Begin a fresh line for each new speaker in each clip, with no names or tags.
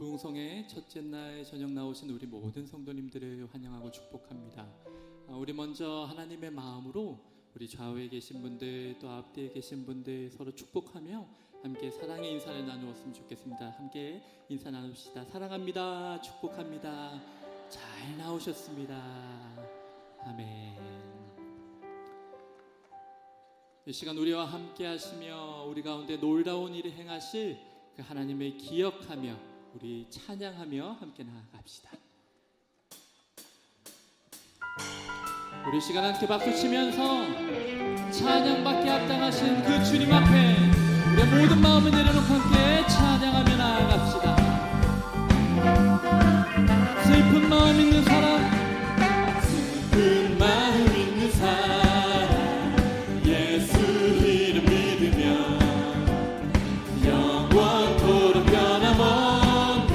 부흥성의 첫째 날 저녁 나오신 우리 모든 성도님들을 환영하고 축복합니다. 우리 먼저 하나님의 마음으로 우리 좌우에 계신 분들 또 앞뒤에 계신 분들 서로 축복하며 함께 사랑의 인사를 나누었으면 좋겠습니다. 함께 인사 나눕시다. 사랑합니다. 축복합니다. 잘 나오셨습니다. 아멘. 이 시간 우리와 함께 하시며 우리 가운데 놀라운 일을 행하실 그 하나님을 기억하며 우리 찬양하며 함께 나아갑시다. 우리 시간 함께 박수치면서 찬양받게 합당하신 그 주님 앞에 우리의 모든 마음을 내려놓고 함께 찬양하며 나아갑시다. 슬픈 마음 있는 사람, 슬픈 마음 있는 사람, 예수 이름 믿으며 영원토록 변함없는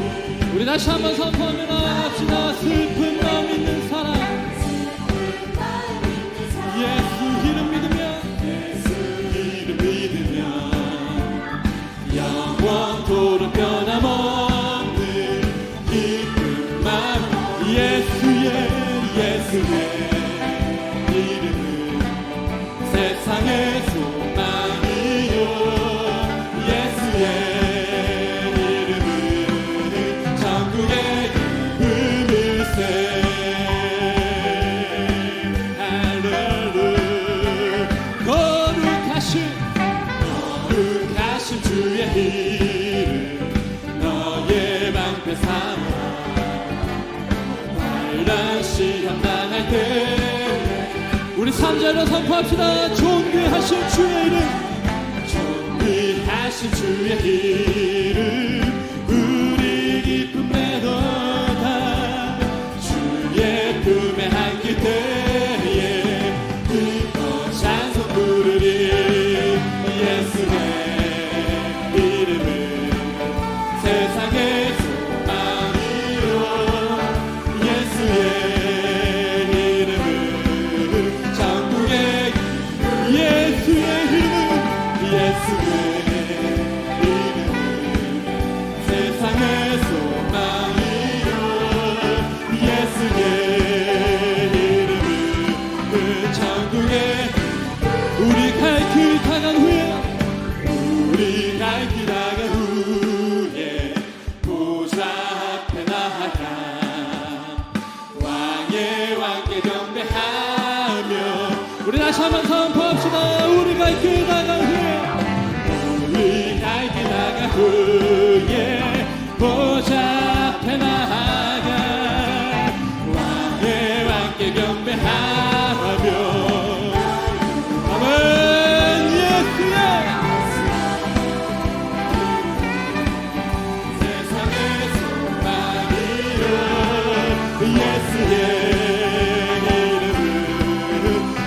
우리 다시 한번 선포하며 나아갑시다. 슬픈 마음 있는 사람, 예수 이름 믿으며 영원토록 변함없는 기쁜 마음 예수의 이름은 세상의 소망이요 예수의 이름은 천국의 기쁨일세. 거룩하신 주의 이름 너의 방패 삼아 환난 시험 당할 때 우리 3절로 선포합시다. 존귀하신 주의 이름, 존귀하신 주의 이름 우리 기쁨 내도다 주의 품에 안길 때에 기뻐 찬송 부르리. 예수의 이름은 세상의 소망이요 예수의 이름은 천국의 예수의 이름은 세상의 소망이요 예수의 이름은 천국의 우리 갈 길 다간 후에 보좌 앞에 나아가 왕의 왕께 경배하며 우리 다시 한번 선포합시다. 우리 갈 길 나간 후에 보좌 앞에 나아가 왕의 왕께 경배하며 예수의 이름은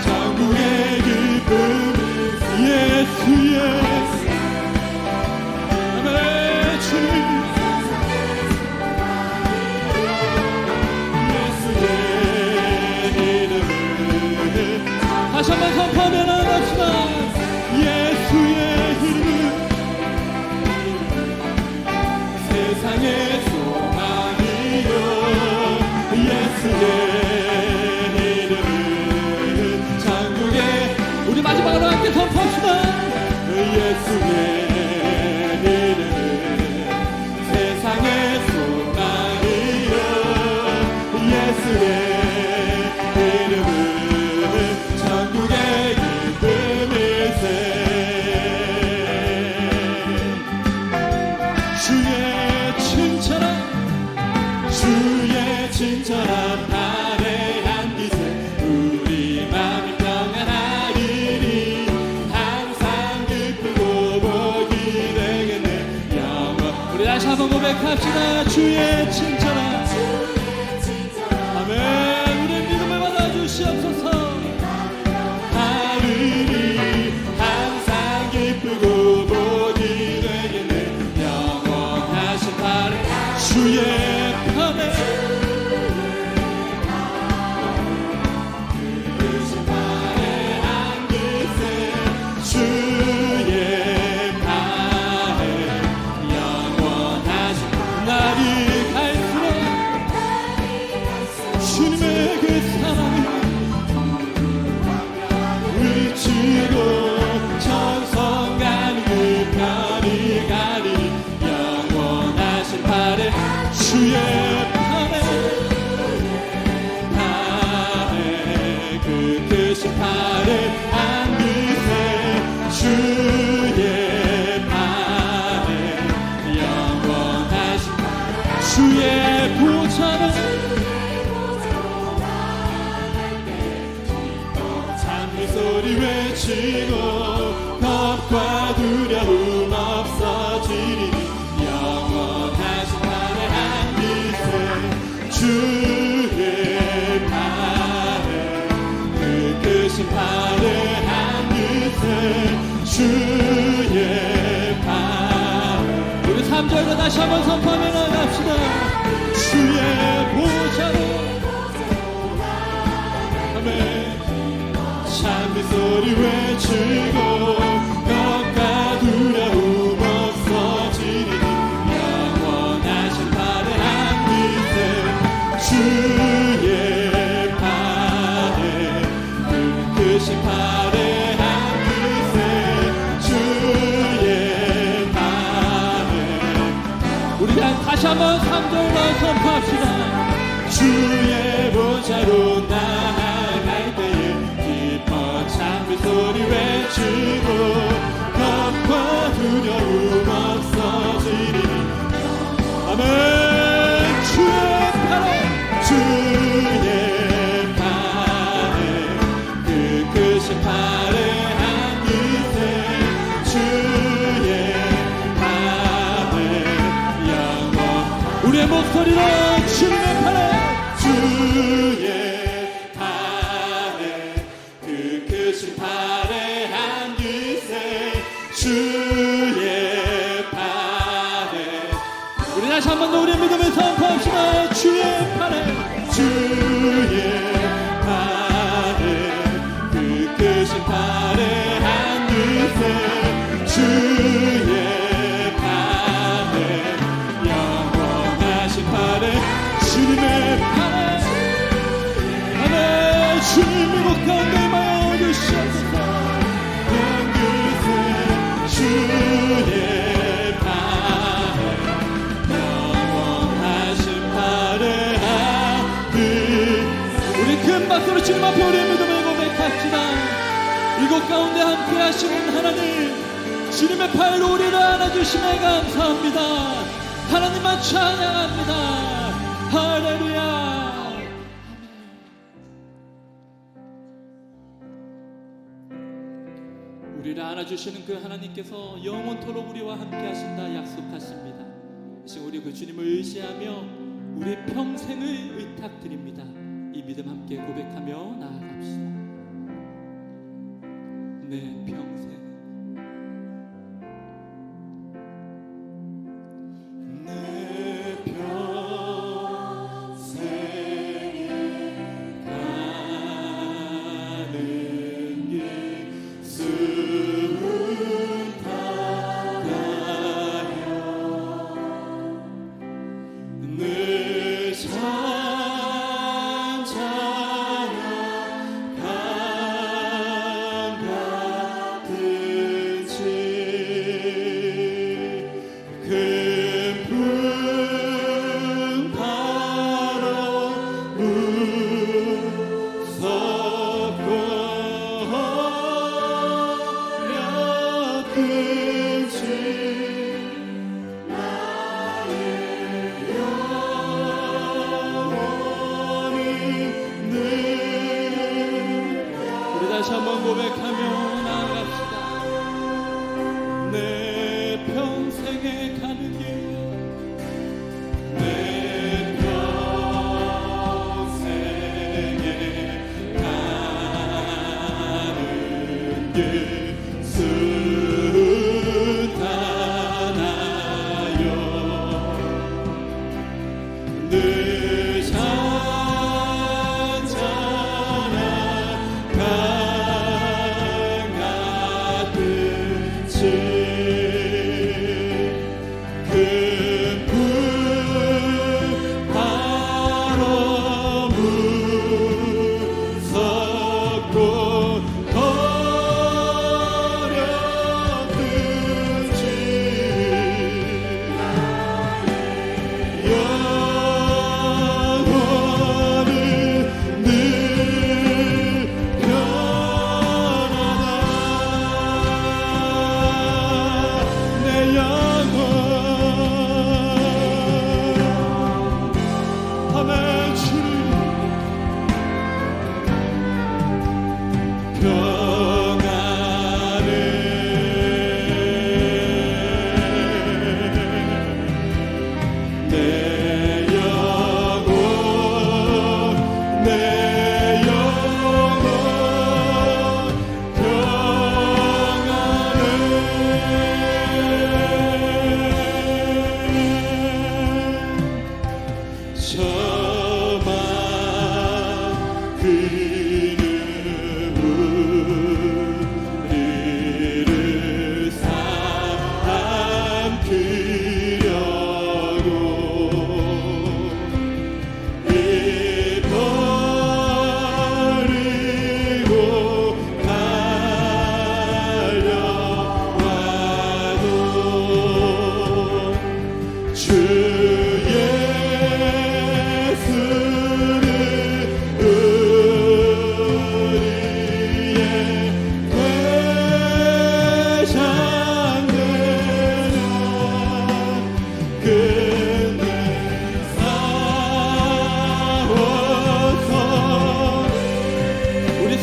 천국의 기쁨 예수의 아멘 주님 예수의 이름은 다시 한번 선포하며 나갑시다. 예수의 이름은 세상의 소망이요 예수의 이름은 천국의 우리 마지막으로 함께 선포합시다. 예수의 이름은 세상의 소망이요 예수의 이름은 천국의 기쁨일세. 주의 친절한 발에 안기세 우리 마음이 평안하리니 항상 기쁘고 복이 되겠네 영원. 우리 다시 한번 고백합시다. 주의 친절한 아멘. 우리의 믿음을 받아주시옵소서. 하리니 항상 기쁘고 복이 되겠네 영원하신 발에 주의 편에 그신 발에 안기세 주의 발에 영원하신 날이 소리 외치고 겁과 두려움 없어지리니 영원하신 발의 한 빛에 주의 발에 그 크신 발의 한 빛에 주의 발에 우리 3절로 다시 한번 선포하며 나갑시다. 주의 보좌로 찬미 소리 외치고 겁과 두려움 없어지리니 영원하신 발의 한 빛에 주의 발에 그 크신 발의 한 빛에 주의 발에 우리 다시 한번 3절로 선포합시다. 주의 보좌로 나아갈 때에 찬미 소리 외치고 겁과 두려움 없어지리니 아멘. 주의 팔에 주의 팔에 그 크신 팔의 한 빛에 주의 팔에 영원 우리의 목소리로 주의 팔에 주의 발의 한 빛에 주의 발에 우리 다시 한 번 더 우리의 믿음을 선포합시다. 주의 발에 주의 발에 그 크신 발의 한 빛에 주의 발에 영원하신 발에 주님의 발에 아멘. 주님 이곳 가운데 임하여 주시옵소서. 그 끝에 주의 발에 영원하신 발의 한 빛 우리 큰 박수로 주님 앞에 우리의 믿음을 고백합시다. 이곳 가운데 함께 하시는 하나님 주님의 팔로 우리를 안아주심에 감사합니다. 하나님만 찬양합니다. 할렐루야. 우리를 안아주시는 그 하나님께서 영원토록 우리와 함께 하신다 약속하십니다. 지금 우리 그 주님을 의지하며 우리 평생을 의탁드립니다. 이 믿음 함께 고백하며 나아갑시다. 내 평생 다시 한번 고백하며 나아갑시다. 내 평생에 가는 길 내 평생에 가는 길 순탄하여 늘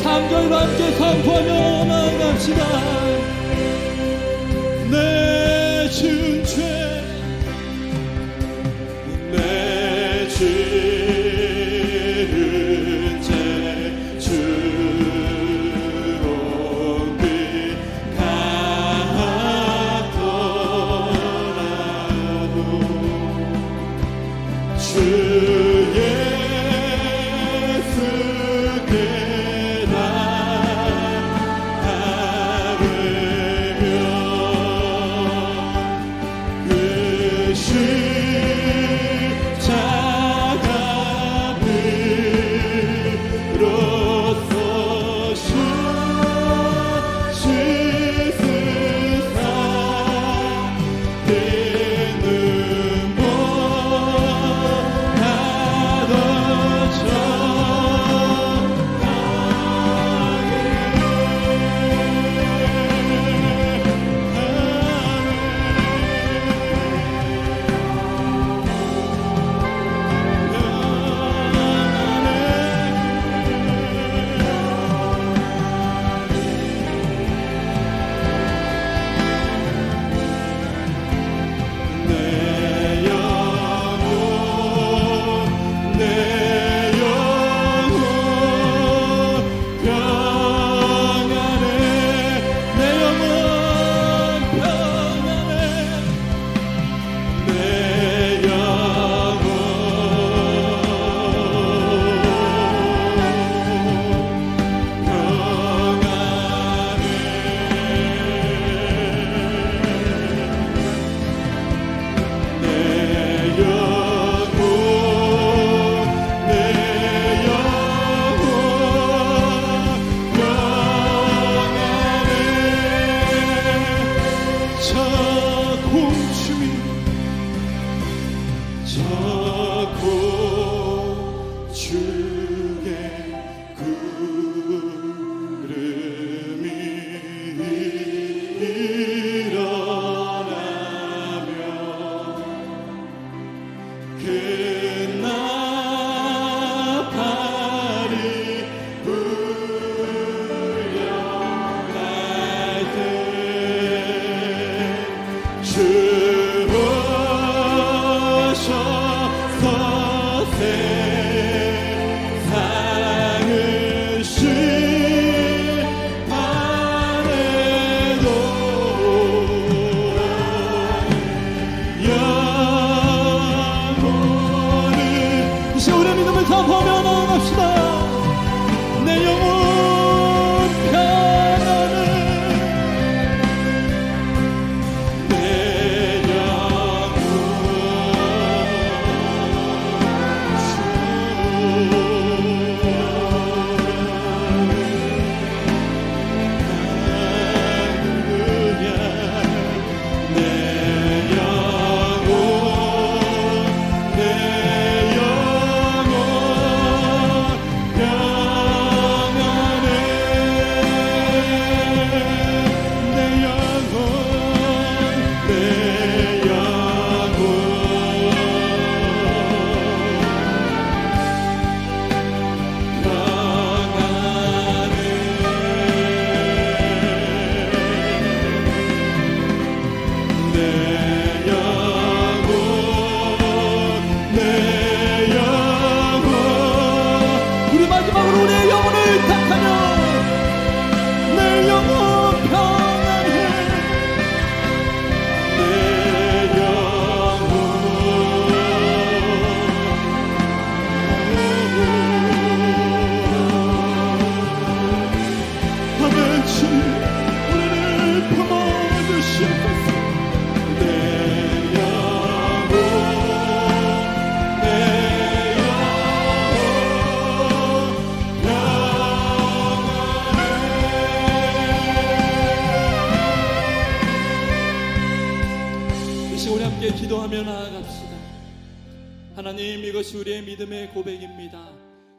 3절과 함께 선포하며 나아갑시다. 내 지은 죄, 내 지은 죄 주로 같더라도 주 예수께 기도하며 나아갑시다. 하나님, 이것이 우리의 믿음의 고백입니다.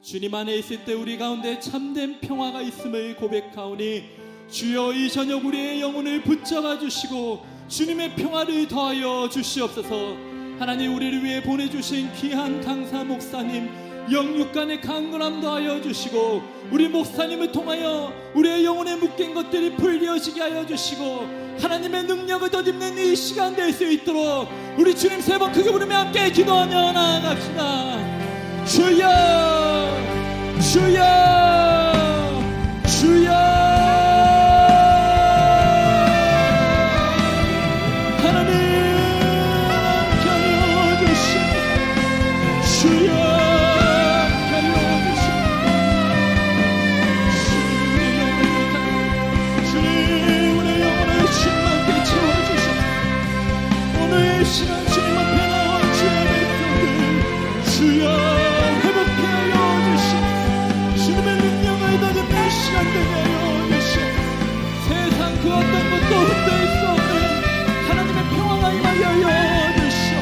주님 안에 있을 때 우리 가운데 참된 평화가 있음을 고백하오니 주여, 이 저녁 우리의 영혼을 붙잡아 주시고 주님의 평화를 더하여 주시옵소서. 하나님, 우리를 위해 보내주신 귀한 강사 목사님 영육간의 강건함 더하여 주시고 우리 목사님을 통하여 우리의 영혼에 묶인 것들이 풀려지게 하여 주시고 하나님의 능력을 덧입는 이 시간 될 수 있도록 우리 주님 세 번 크게 부르며 함께 기도하며 나아갑시다. 주여 주여 주여 하나님 켜려주시옵소서. 주여 시간 주님 앞에 나와 주의 백성들 주여 회복하여 주시옵소서. 주님의 능력을 덧입는 시간 되게 하여 주시옵소서. 세상 그 어떤 것도 흔들 수 없는 하나님의 평화가 임하여 주시옵소서.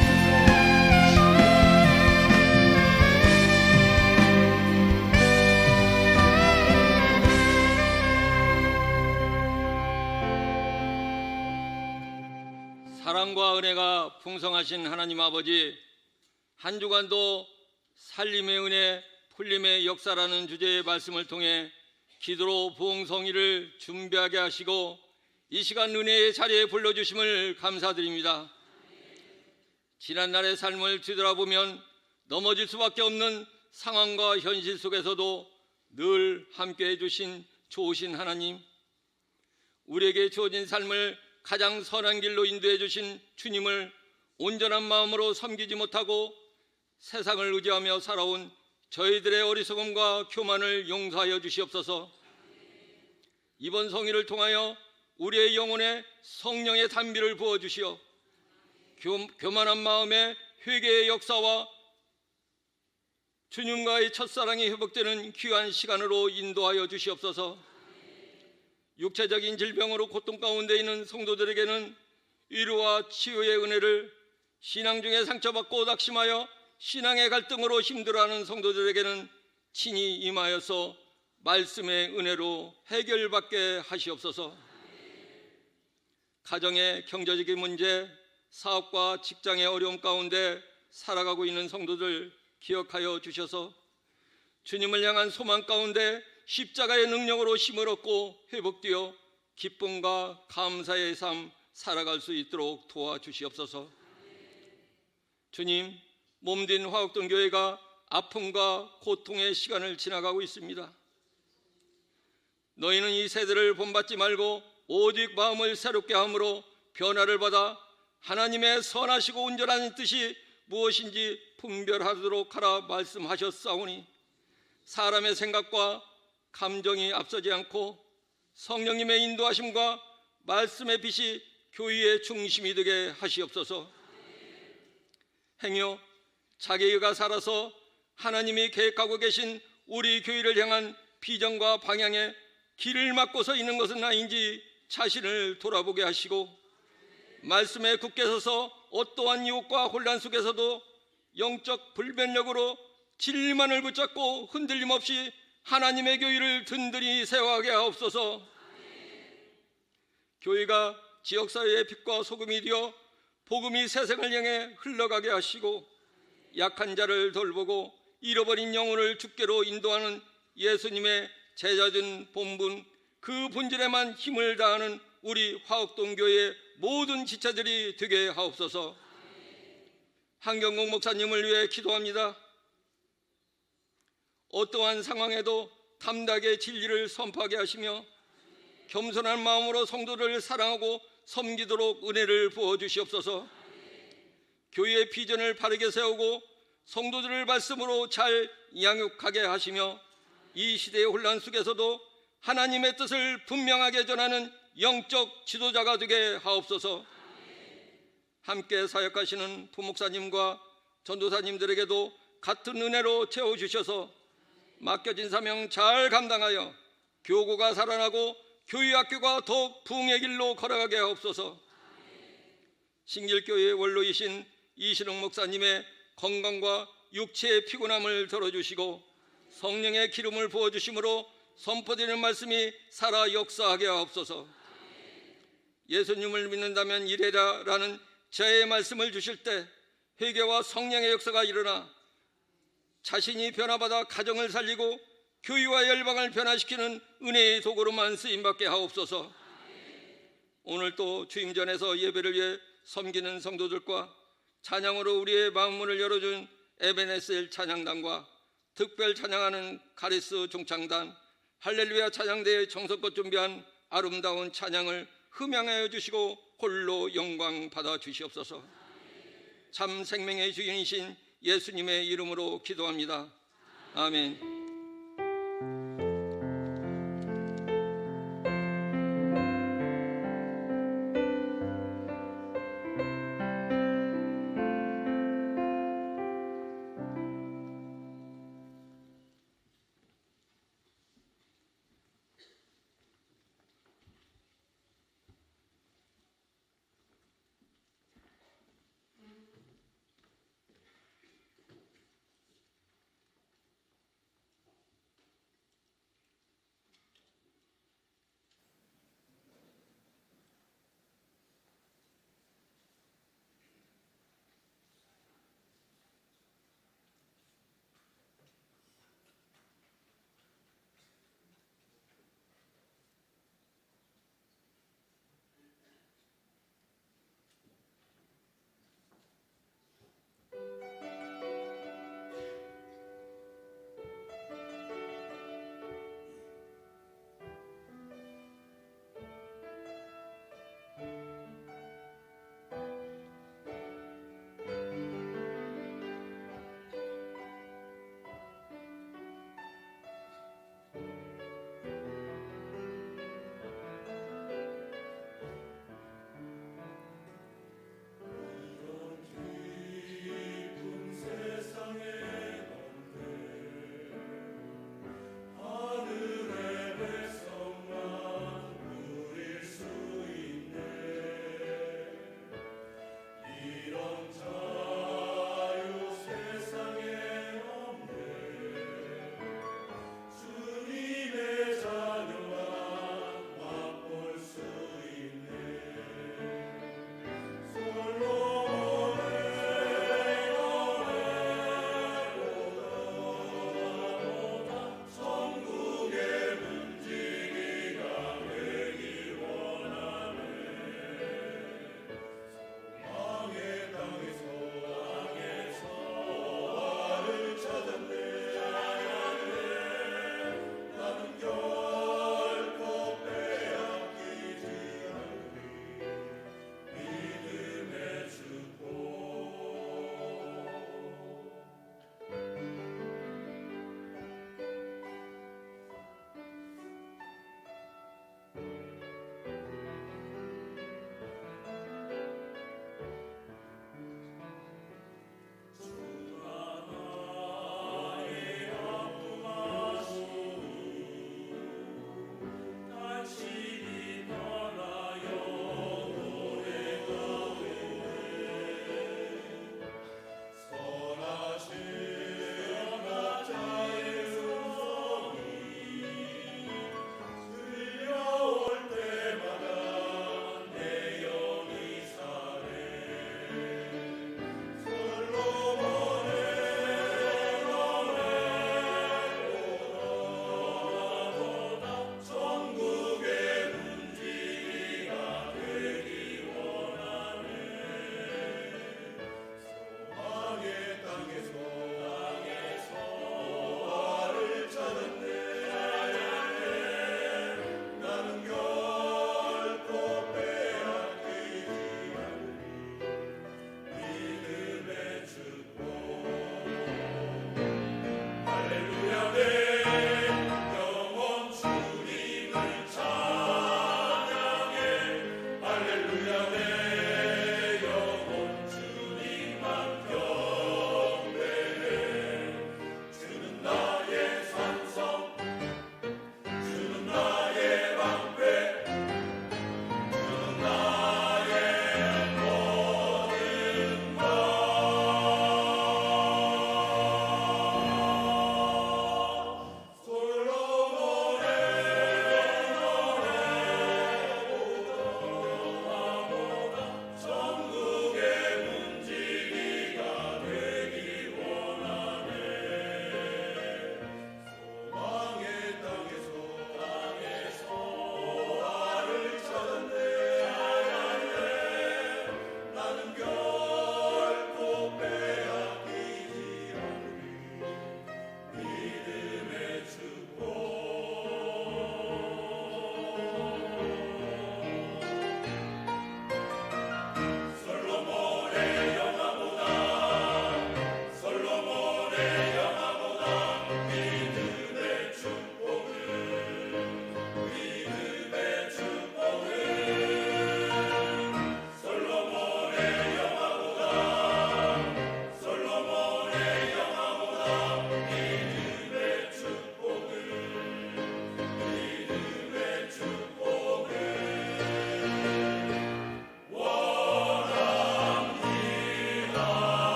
사랑과 은혜가 풍성하신 하나님 아버지, 한 주간도 살림의 은혜, 풀림의 역사라는 주제의 말씀을 통해 기도로 부흥성의를 준비하게 하시고 이 시간 은혜의 자리에 불러주심을 감사드립니다. 지난날의 삶을 뒤돌아보면 넘어질 수밖에 없는 상황과 현실 속에서도 늘 함께해 주신 좋으신 하나님, 우리에게 주어진 삶을 가장 선한 길로 인도해 주신 주님을 온전한 마음으로 섬기지 못하고 세상을 의지하며 살아온 저희들의 어리석음과 교만을 용서하여 주시옵소서. 이번 성의를 통하여 우리의 영혼에 성령의 단비를 부어주시어 교만한 마음에 회개의 역사와 주님과의 첫사랑이 회복되는 귀한 시간으로 인도하여 주시옵소서. 육체적인 질병으로 고통 가운데 있는 성도들에게는 위로와 치유의 은혜를, 신앙 중에 상처받고 낙심하여 신앙의 갈등으로 힘들어하는 성도들에게는 친히 임하여서 말씀의 은혜로 해결받게 하시옵소서. 가정의 경제적인 문제, 사업과 직장의 어려움 가운데 살아가고 있는 성도들 기억하여 주셔서 주님을 향한 소망 가운데 십자가의 능력으로 힘을 얻고 회복되어 기쁨과 감사의 삶 살아갈 수 있도록 도와주시옵소서. 주님, 몸된 화곡동 교회가 아픔과 고통의 시간을 지나가고 있습니다. 너희는 이 세대를 본받지 말고 오직 마음을 새롭게 함으로 변화를 받아 하나님의 선하시고 온전한 뜻이 무엇인지 분별하도록 하라 말씀하셨사오니 사람의 생각과 감정이 앞서지 않고 성령님의 인도하심과 말씀의 빛이 교회의 중심이 되게 하시옵소서. 행여 자기가 살아서 하나님이 계획하고 계신 우리 교회를 향한 비전과 방향에 길을 막고 서 있는 것은 아닌지 자신을 돌아보게 하시고 말씀에 굳게 서서 어떠한 유혹과 혼란 속에서도 영적 불변력으로 진리만을 붙잡고 흔들림 없이 하나님의 교회를 든든히 세워가게 하옵소서. 교회가 지역사회의 빛과 소금이 되어 복음이 세상을 향해 흘러가게 하시고 약한 자를 돌보고 잃어버린 영혼을 주께로 인도하는 예수님의 제자된 본분, 그 본질에만 힘을 다하는 우리 화곡동 교회의 모든 지체들이 되게 하옵소서. 한경국 목사님을 위해 기도합니다. 어떠한 상황에도 담대하게 진리를 선포하게 하시며 겸손한 마음으로 성도를 사랑하고 섬기도록 은혜를 부어주시옵소서. 교회의 비전을 바르게 세우고 성도들을 말씀으로 잘 양육하게 하시며 이 시대의 혼란 속에서도 하나님의 뜻을 분명하게 전하는 영적 지도자가 되게 하옵소서. 함께 사역하시는 부목사님과 전도사님들에게도 같은 은혜로 채워주셔서 맡겨진 사명 잘 감당하여 교구가 살아나고 교회 학교가 더욱 부흥의 길로 걸어가게 하옵소서. 신길교회의 원로이신 이신흥 목사님의 건강과 육체의 피곤함을 덜어주시고 성령의 기름을 부어주심으로 선포되는 말씀이 살아 역사하게 하옵소서. 예수님을 믿는다면 이래라라는 저의 말씀을 주실 때 회개와 성령의 역사가 일어나 자신이 변화받아 가정을 살리고 교회와 열방을 변화시키는 은혜의 도구로만 쓰임받게 하옵소서. 오늘 또 주임전에서 예배를 위해 섬기는 성도들과 찬양으로 우리의 마음문을 열어준 에베네셀 찬양단과 특별 찬양하는 가리스 종창단, 할렐루야 찬양대의 정성껏 준비한 아름다운 찬양을 흠양하여 주시고 홀로 영광 받아 주시옵소서. 참 생명의 주인이신 예수님의 이름으로 기도합니다. 아멘.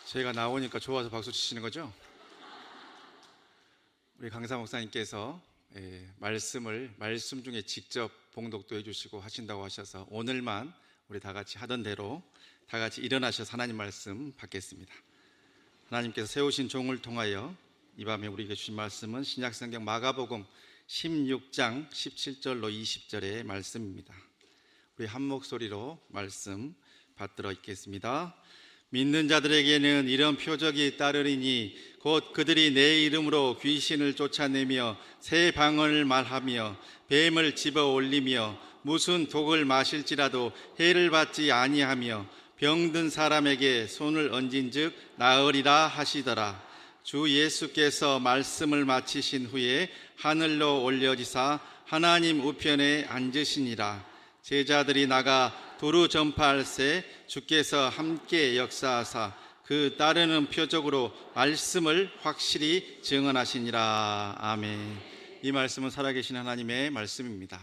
제가 나오니까 좋아서 박수 치시는 거죠? 우리 강사 목사님께서 말씀 중에 직접 봉독도 해주시고 하신다고 하셔서 오늘만 우리 다 같이 하던 대로 다 같이 일어나셔서 하나님 말씀 받겠습니다. 하나님께서 세우신 종을 통하여 이 밤에 우리에게 주신 말씀은 신약성경 마가복음 16장 17절로 20절의 말씀입니다. 우리 한 목소리로 말씀 받들어 읽겠습니다. 믿는 자들에게는 이런 표적이 따르리니 곧 그들이 내 이름으로 귀신을 쫓아내며 새 방언을 말하며 뱀을 집어 올리며 무슨 독을 마실지라도 해를 받지 아니하며 병든 사람에게 손을 얹은즉 나으리라 하시더라. 주 예수께서 말씀을 마치신 후에 하늘로 올려지사 하나님 우편에 앉으시니라. 제자들이 나가 두루 전파할세 주께서 함께 역사하사 그 따르는 표적으로 말씀을 확실히 증언하시니라. 아멘. 이 말씀은 살아계신 하나님의 말씀입니다.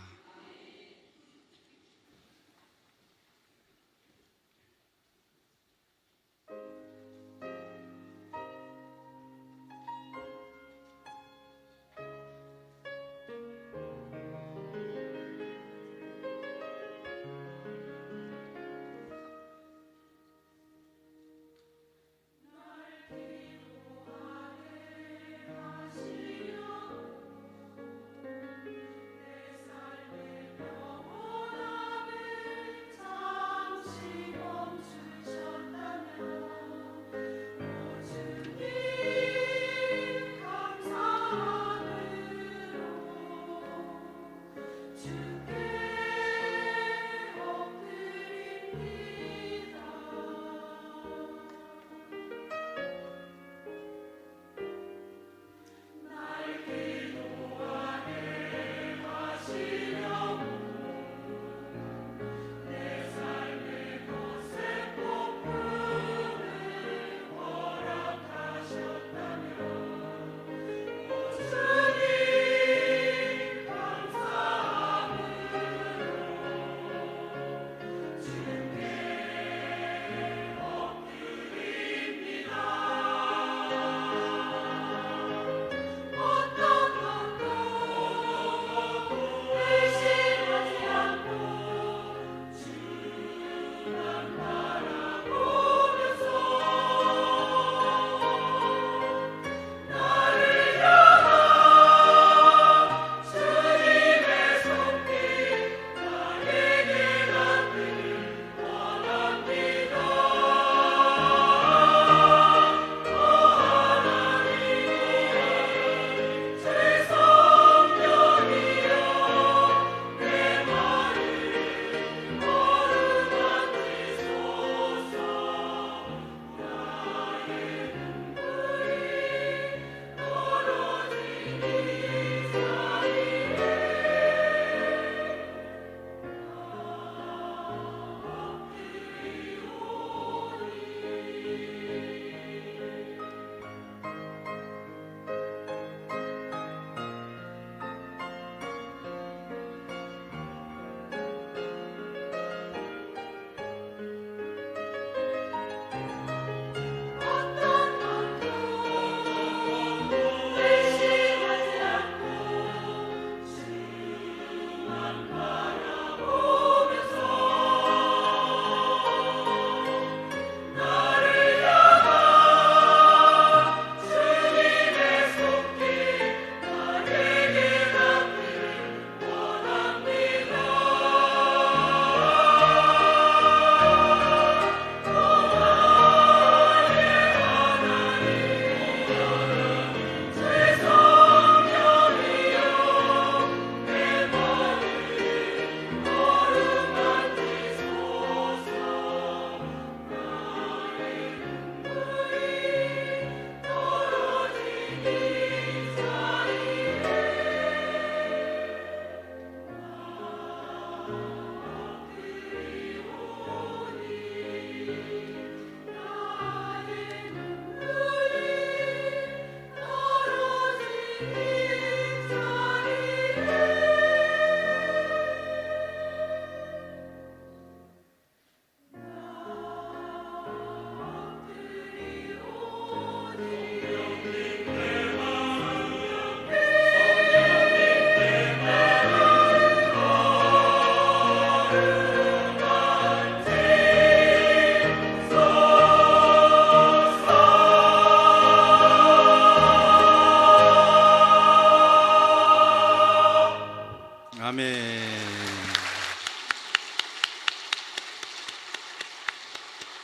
아멘.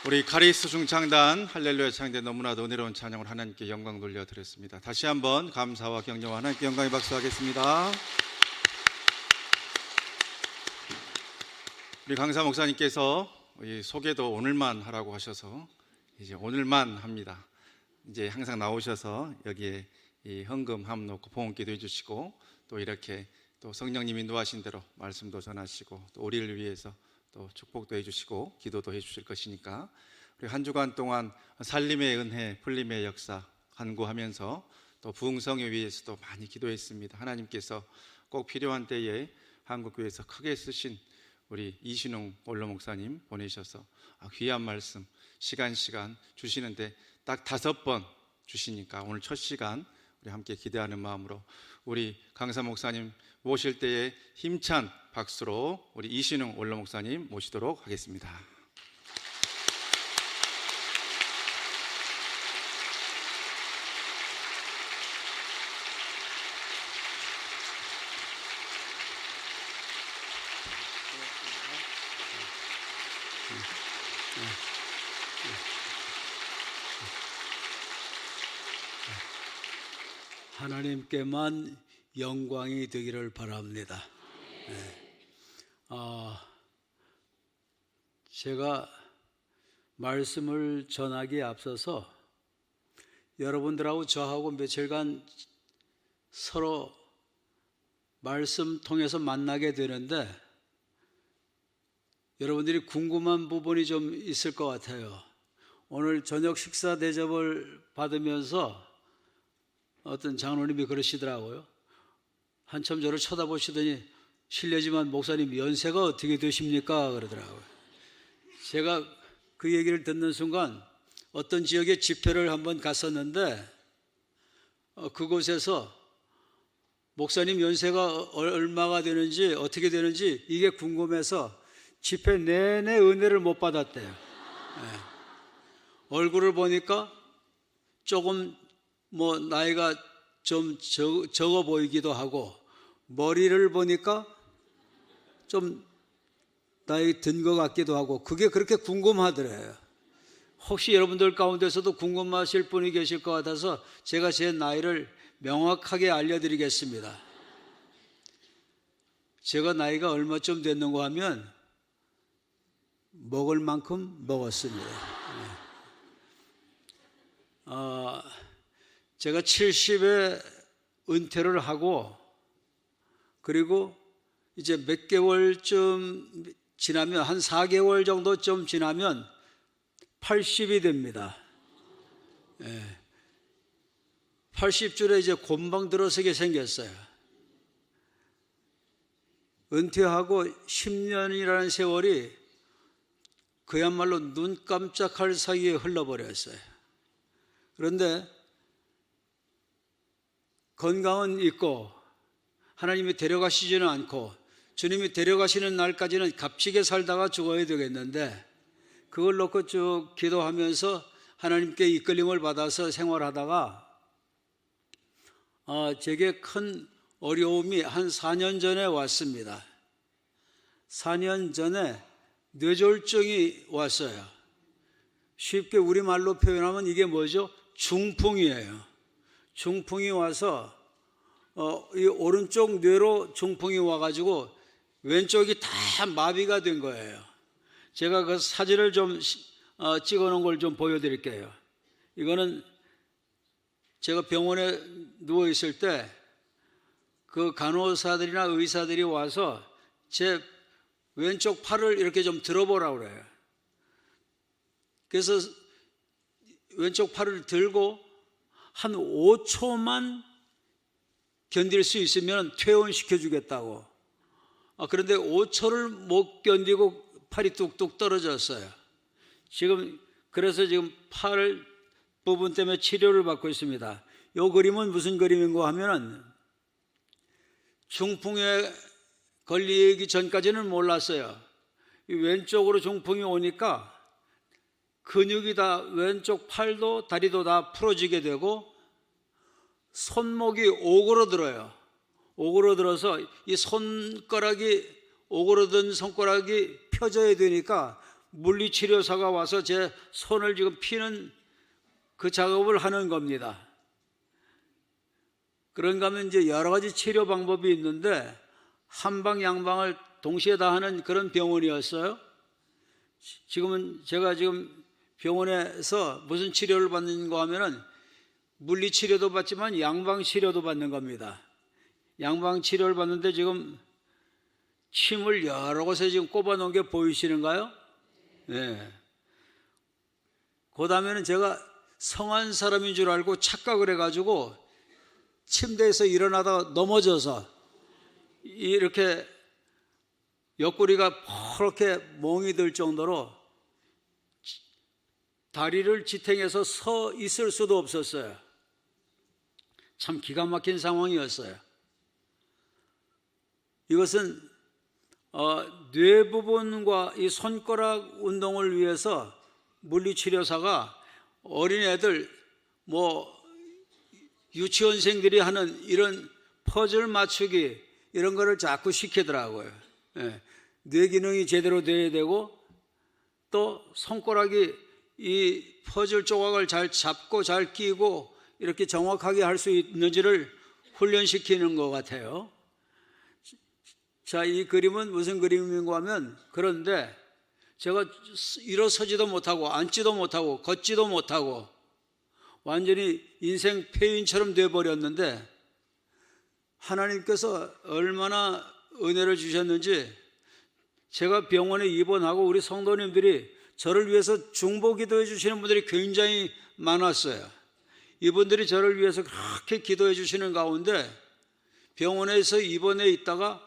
우리 카리스 중창단 할렐루야 창대 너무나도 은혜로운 찬양을 하나님께 영광 돌려드렸습니다. 다시 한번 감사와 격려와 하나님께 영광의 박수하겠습니다. 우리 강사 목사님께서 이 소개도 오늘만 하라고 하셔서 이제 오늘만 합니다. 이제 항상 나오셔서 여기에 이 헌금 함 놓고 봉헌기도 해주시고 또 이렇게 또 성령님이 인도하신 대로 말씀도 전하시고 또 우리를 위해서 또 축복도 해주시고 기도도 해주실 것이니까 우리 한 주간 동안 살림의 은혜, 풀림의 역사 간구하면서 또 부흥성에 위해서도 많이 기도했습니다. 하나님께서 꼭 필요한 때에 한국교회에서 크게 쓰신 우리 이신웅 원로 목사님 보내셔서 귀한 말씀 시간 주시는데 딱 5번 주시니까 오늘 첫 시간 우리 함께 기대하는 마음으로 우리 강사 목사님 모실 때에 힘찬 박수로 우리 이신웅 원로 목사님 모시도록 하겠습니다.
하나님께만 영광이 되기를 바랍니다. 제가 말씀을 전하기에 앞서서 여러분들하고 저하고 며칠간 서로 말씀 통해서 만나게 되는데 여러분들이 궁금한 부분이 좀 있을 것 같아요. 오늘 저녁 식사 대접을 받으면서 어떤 장로님이 그러시더라고요. 한참 저를 쳐다보시더니 실례지만 목사님 연세가 어떻게 되십니까? 그러더라고요. 제가 그 얘기를 듣는 순간 어떤 지역에 집회를 한번 갔었는데 그곳에서 목사님 연세가 얼마가 되는지 어떻게 되는지 이게 궁금해서 집회 내내 은혜를 못 받았대요. 네. 얼굴을 보니까 조금 나이가 좀 적어 보이기도 하고 머리를 보니까 좀 나이 든 것 같기도 하고 그게 그렇게 궁금하더래요. 혹시 여러분들 가운데서도 궁금하실 분이 계실 것 같아서 제가 제 나이를 명확하게 알려드리겠습니다. 제가 나이가 얼마쯤 됐는가 하면 먹을 만큼 먹었습니다. 제가 70에 은퇴를 하고 그리고 이제 몇 개월쯤 지나면 한 4개월 정도쯤 지나면 80이 됩니다. 80줄에 이제 곤방 들어서게 생겼어요. 은퇴하고 10년이라는 세월이 그야말로 눈 깜짝할 사이에 흘러버렸어요. 그런데 건강은 있고 하나님이 데려가시지는 않고 주님이 데려가시는 날까지는 값지게 살다가 죽어야 되겠는데 그걸 놓고 쭉 기도하면서 하나님께 이끌림을 받아서 생활하다가 제게 큰 어려움이 한 4년 전에 왔습니다. 4년 전에 뇌졸중이 왔어요. 쉽게 우리말로 표현하면 이게 뭐죠? 중풍이에요. 중풍이 와서 이 오른쪽 뇌로 중풍이 와가지고 왼쪽이 다 마비가 된 거예요. 제가 그 사진을 좀 찍어 놓은 걸 좀 보여드릴게요. 이거는 제가 병원에 누워 있을 때 그 간호사들이나 의사들이 와서 제 왼쪽 팔을 이렇게 좀 들어보라고 그래요. 그래서 왼쪽 팔을 들고 한 5초만 견딜 수 있으면 퇴원시켜 주겠다고. 그런데 5초를 못 견디고 팔이 뚝뚝 떨어졌어요. 그래서 지금 팔 부분 때문에 치료를 받고 있습니다. 이 그림은 무슨 그림인가 하면은 중풍에 걸리기 전까지는 몰랐어요. 이 왼쪽으로 중풍이 오니까 근육이 다 왼쪽 팔도 다리도 다 풀어지게 되고 손목이 오그러들어요. 오그러들어서 이 오그러든 손가락이 펴져야 되니까 물리치료사가 와서 제 손을 지금 피는 그 작업을 하는 겁니다. 그런가 하면 이제 여러 가지 치료 방법이 있는데 한방 양방을 동시에 다 하는 그런 병원이었어요. 제가 지금 병원에서 무슨 치료를 받는가 하면은 물리치료도 받지만 양방치료도 받는 겁니다. 양방치료를 받는데 지금 침을 여러 곳에 지금 꼽아놓은 게 보이시는가요? 네. 그 다음에는 제가 성한 사람인 줄 알고 착각을 해가지고 침대에서 일어나다가 넘어져서 이렇게 옆구리가 퍼렇게 멍이 들 정도로 다리를 지탱해서 서 있을 수도 없었어요. 참 기가 막힌 상황이었어요. 이것은 뇌 부분과 이 손가락 운동을 위해서 물리치료사가 어린애들 유치원생들이 하는 이런 퍼즐 맞추기 이런 거를 자꾸 시키더라고요. 예. 뇌 기능이 제대로 돼야 되고 또 손가락이 이 퍼즐 조각을 잘 잡고 잘 끼고 이렇게 정확하게 할 수 있는지를 훈련시키는 것 같아요. 자, 이 그림은 무슨 그림인가 하면, 그런데 제가 일어서지도 못하고 앉지도 못하고 걷지도 못하고 완전히 인생 폐인처럼 돼버렸는데 하나님께서 얼마나 은혜를 주셨는지 제가 병원에 입원하고 우리 성도님들이 저를 위해서 중보 기도해 주시는 분들이 굉장히 많았어요. 이분들이 저를 위해서 그렇게 기도해 주시는 가운데 병원에서 입원해 있다가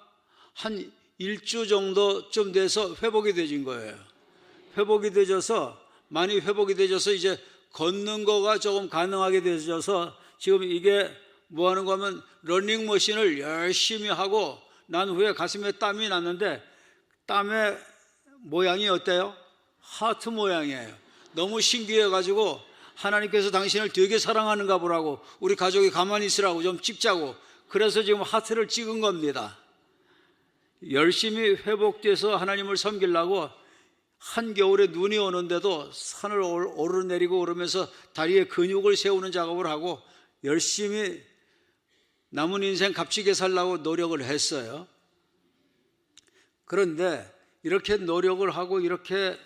한 일주 정도쯤 돼서 회복이 되진 거예요. 회복이 되져서 많이 회복이 되져서 이제 걷는 거가 조금 가능하게 되져서 지금 이게 뭐 하는 거 하면 러닝머신을 열심히 하고 난 후에 가슴에 땀이 났는데 땀의 모양이 어때요? 하트 모양이에요. 너무 신기해가지고 하나님께서 당신을 되게 사랑하는가 보라고 우리 가족이 가만히 있으라고 좀 찍자고 그래서 지금 하트를 찍은 겁니다. 열심히 회복돼서 하나님을 섬기려고 한겨울에 눈이 오는데도 산을 오르내리고 오르면서 다리에 근육을 세우는 작업을 하고 열심히 남은 인생 값지게 살려고 노력을 했어요. 그런데 이렇게 노력을 하고 이렇게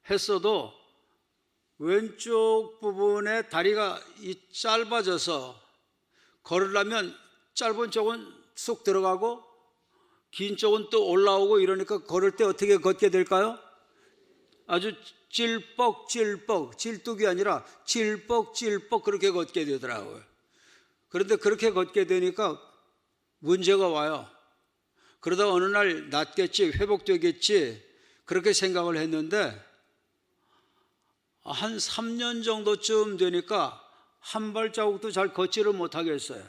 했어도 왼쪽 부분에 다리가 짧아져서 걸으려면 짧은 쪽은 쑥 들어가고 긴 쪽은 또 올라오고 이러니까 걸을 때 어떻게 걷게 될까요? 아주 찔뻑찔뻑, 질뚝이 아니라 찔뻑찔뻑 그렇게 걷게 되더라고요. 그런데 그렇게 걷게 되니까 문제가 와요. 그러다 어느 날 낫겠지, 회복되겠지 그렇게 생각을 했는데 한 3년 정도쯤 되니까 한 발자국도 잘 걷지를 못하겠어요.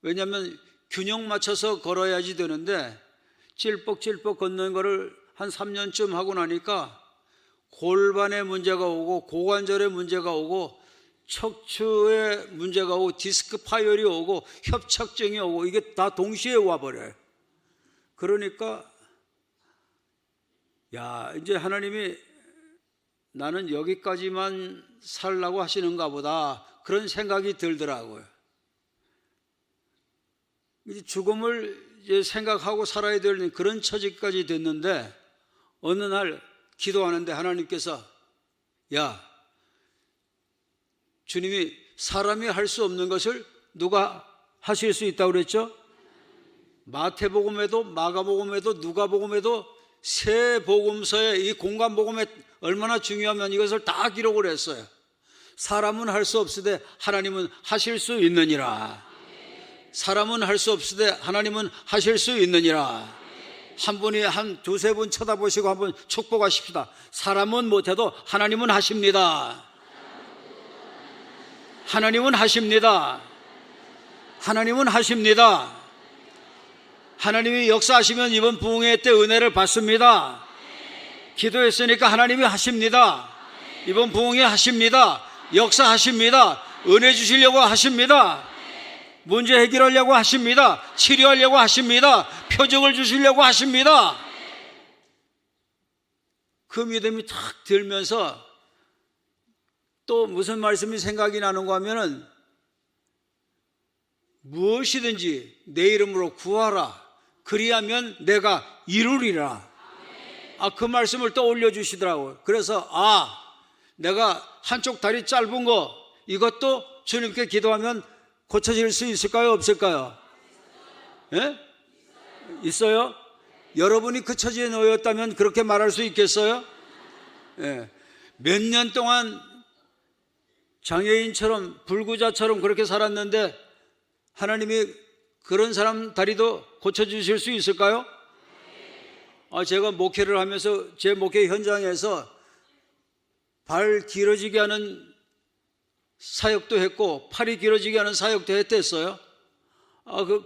왜냐하면 균형 맞춰서 걸어야지 되는데 찔뻑찔뻑 걷는 거를 한 3년쯤 하고 나니까 골반에 문제가 오고 고관절에 문제가 오고 척추에 문제가 오고 디스크 파열이 오고 협착증이 오고 이게 다 동시에 와버려요. 그러니까 이제 하나님이 나는 여기까지만 살라고 하시는가 보다 그런 생각이 들더라고요. 이제 죽음을 이제 생각하고 살아야 되는 그런 처지까지 됐는데 어느 날 기도하는데 하나님께서 주님이 사람이 할 수 없는 것을 누가 하실 수 있다고 그랬죠? 마태복음에도 마가복음에도 누가복음에도 세 복음서에 이 공간복음에 얼마나 중요하면 이것을 다 기록을 했어요. 사람은 할 수 없으되 하나님은 하실 수 있느니라. 사람은 할 수 없으되 하나님은 하실 수 있느니라. 한 분이 한 두세 분 쳐다보시고 한번 축복하십시다. 사람은 못해도 하나님은 하십니다. 하나님은 하십니다. 하나님은 하십니다. 하나님이 역사하시면 이번 부흥회 때 은혜를 받습니다. 기도했으니까 하나님이 하십니다. 이번 부흥회 하십니다. 역사하십니다. 은혜 주시려고 하십니다. 문제 해결하려고 하십니다. 치료하려고 하십니다. 표적을 주시려고 하십니다. 그 믿음이 탁 들면서 또 무슨 말씀이 생각이 나는가 하면은 무엇이든지 내 이름으로 구하라. 그리하면 내가 이루리라. 그 말씀을 또 올려주시더라고요. 그래서 내가 한쪽 다리 짧은 거 이것도 주님께 기도하면 고쳐질 수 있을까요? 없을까요? 예? 있어요? 여러분이 그 처지에 놓였다면 그렇게 말할 수 있겠어요? 예. 몇 년 동안 장애인처럼 불구자처럼 그렇게 살았는데 하나님이 그런 사람 다리도 고쳐주실 수 있을까요? 제가 목회를 하면서 제 목회 현장에서 발 길어지게 하는 사역도 했고 팔이 길어지게 하는 사역도 했댔어요.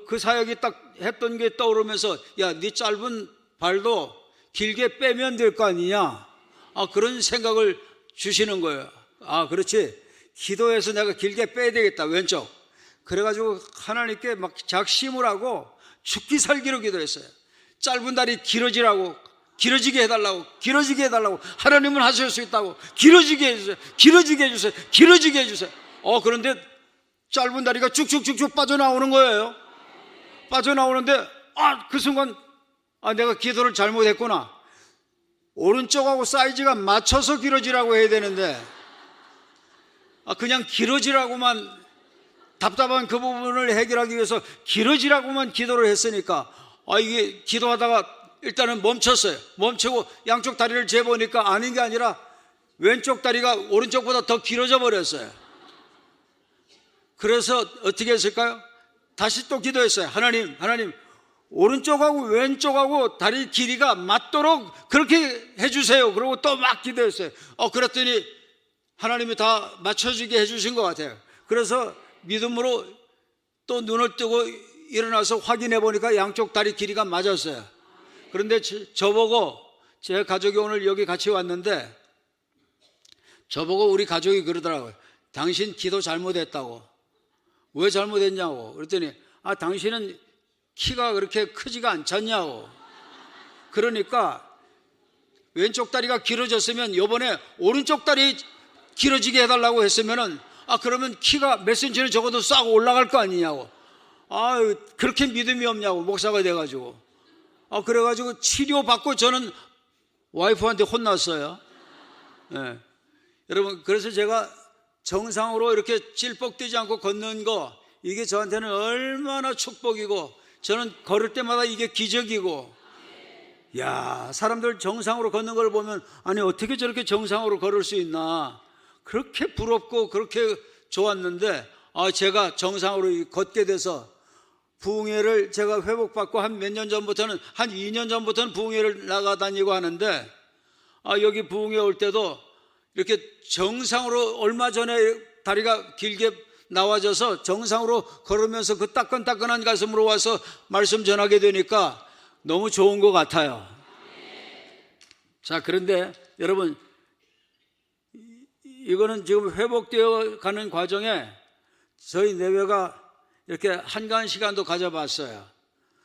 그 사역이 딱 했던 게 떠오르면서 네 짧은 발도 길게 빼면 될 거 아니냐. 그런 생각을 주시는 거예요. 그렇지. 기도해서 내가 길게 빼야 되겠다. 왼쪽. 그래가지고 하나님께 막 작심을 하고 죽기 살기로 기도했어요. 짧은 다리 길어지게 해달라고 하나님은 하실 수 있다고 길어지게 해주세요. 그런데 짧은 다리가 쭉쭉쭉쭉 빠져나오는 거예요. 빠져나오는데 그 순간 내가 기도를 잘못했구나. 오른쪽하고 사이즈가 맞춰서 길어지라고 해야 되는데 그냥 길어지라고만, 답답한 그 부분을 해결하기 위해서 길어지라고만 기도를 했으니까 이게 기도하다가 일단은 멈췄어요. 멈추고 양쪽 다리를 재보니까 아닌 게 아니라 왼쪽 다리가 오른쪽보다 더 길어져 버렸어요. 그래서 어떻게 했을까요? 다시 또 기도했어요. 하나님, 오른쪽하고 왼쪽하고 다리 길이가 맞도록 그렇게 해주세요. 그리고 또 막 기도했어요. 그랬더니 하나님이 다 맞춰지게 해주신 것 같아요. 그래서 믿음으로 또 눈을 뜨고 일어나서 확인해 보니까 양쪽 다리 길이가 맞았어요. 그런데 저보고, 제 가족이 오늘 여기 같이 왔는데 저보고 우리 가족이 그러더라고요. 당신 기도 잘못했다고. 왜 잘못했냐고. 그랬더니 당신은 키가 그렇게 크지가 않잖냐고. 그러니까 왼쪽 다리가 길어졌으면 이번에 오른쪽 다리 길어지게 해달라고 했으면은 그러면 키가 몇 센치는 적어도 싹 올라갈 거 아니냐고. 그렇게 믿음이 없냐고, 목사가 돼가지고. 그래가지고 치료받고 저는 와이프한테 혼났어요. 네. 여러분, 그래서 제가 정상으로 이렇게 찔뻑대지 않고 걷는 거, 이게 저한테는 얼마나 축복이고, 저는 걸을 때마다 이게 기적이고, 사람들 정상으로 걷는 걸 보면 어떻게 저렇게 정상으로 걸을 수 있나, 그렇게 부럽고 그렇게 좋았는데 제가 정상으로 걷게 돼서 부흥회를 제가 회복받고 한 몇 년 전부터는, 한 2년 전부터는 부흥회를 나가다니고 하는데 여기 부흥회 올 때도 이렇게 정상으로, 얼마 전에 다리가 길게 나와져서 정상으로 걸으면서 그 따끈따끈한 가슴으로 와서 말씀 전하게 되니까 너무 좋은 것 같아요. 자, 그런데 여러분, 이거는 지금 회복되어 가는 과정에 저희 내외가 이렇게 한가한 시간도 가져봤어요.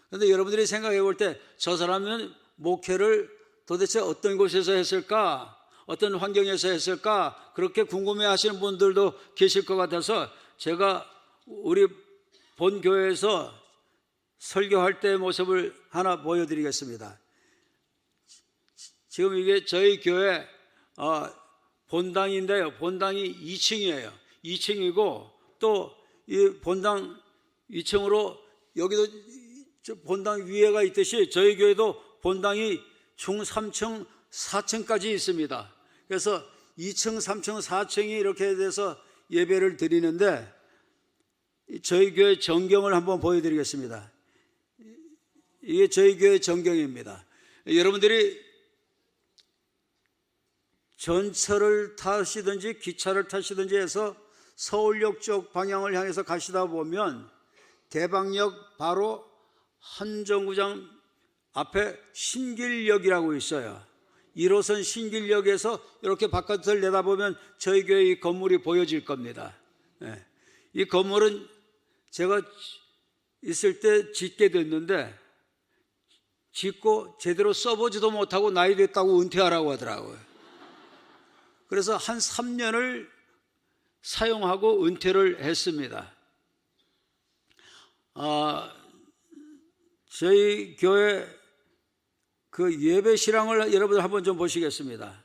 그런데 여러분들이 생각해 볼 때 저 사람은 목회를 도대체 어떤 곳에서 했을까, 어떤 환경에서 했을까, 그렇게 궁금해 하시는 분들도 계실 것 같아서 제가 우리 본 교회에서 설교할 때의 모습을 하나 보여드리겠습니다. 지금 이게 저희 교회 본당인데요. 본당이 2층이에요. 2층이고 또 이 본당 2층으로 여기도 본당 위에가 있듯이 저희 교회도 본당이 중 3층, 4층까지 있습니다. 그래서 2층, 3층, 4층이 이렇게 돼서 예배를 드리는데 저희 교회 전경을 한번 보여드리겠습니다. 이게 저희 교회 전경입니다. 여러분들이 전철을 타시든지 기차를 타시든지 해서 서울역 쪽 방향을 향해서 가시다 보면 대방역 바로 한정구장 앞에 신길역이라고 있어요. 1호선 신길역에서 이렇게 바깥을 내다보면 저희 교회 이 건물이 보여질 겁니다. 이 건물은 제가 있을 때 짓게 됐는데 짓고 제대로 써보지도 못하고 나이 됐다고 은퇴하라고 하더라고요. 그래서 한 3년을 사용하고 은퇴를 했습니다. 저희 교회 그 예배 실황을 여러분 한번 좀 보시겠습니다.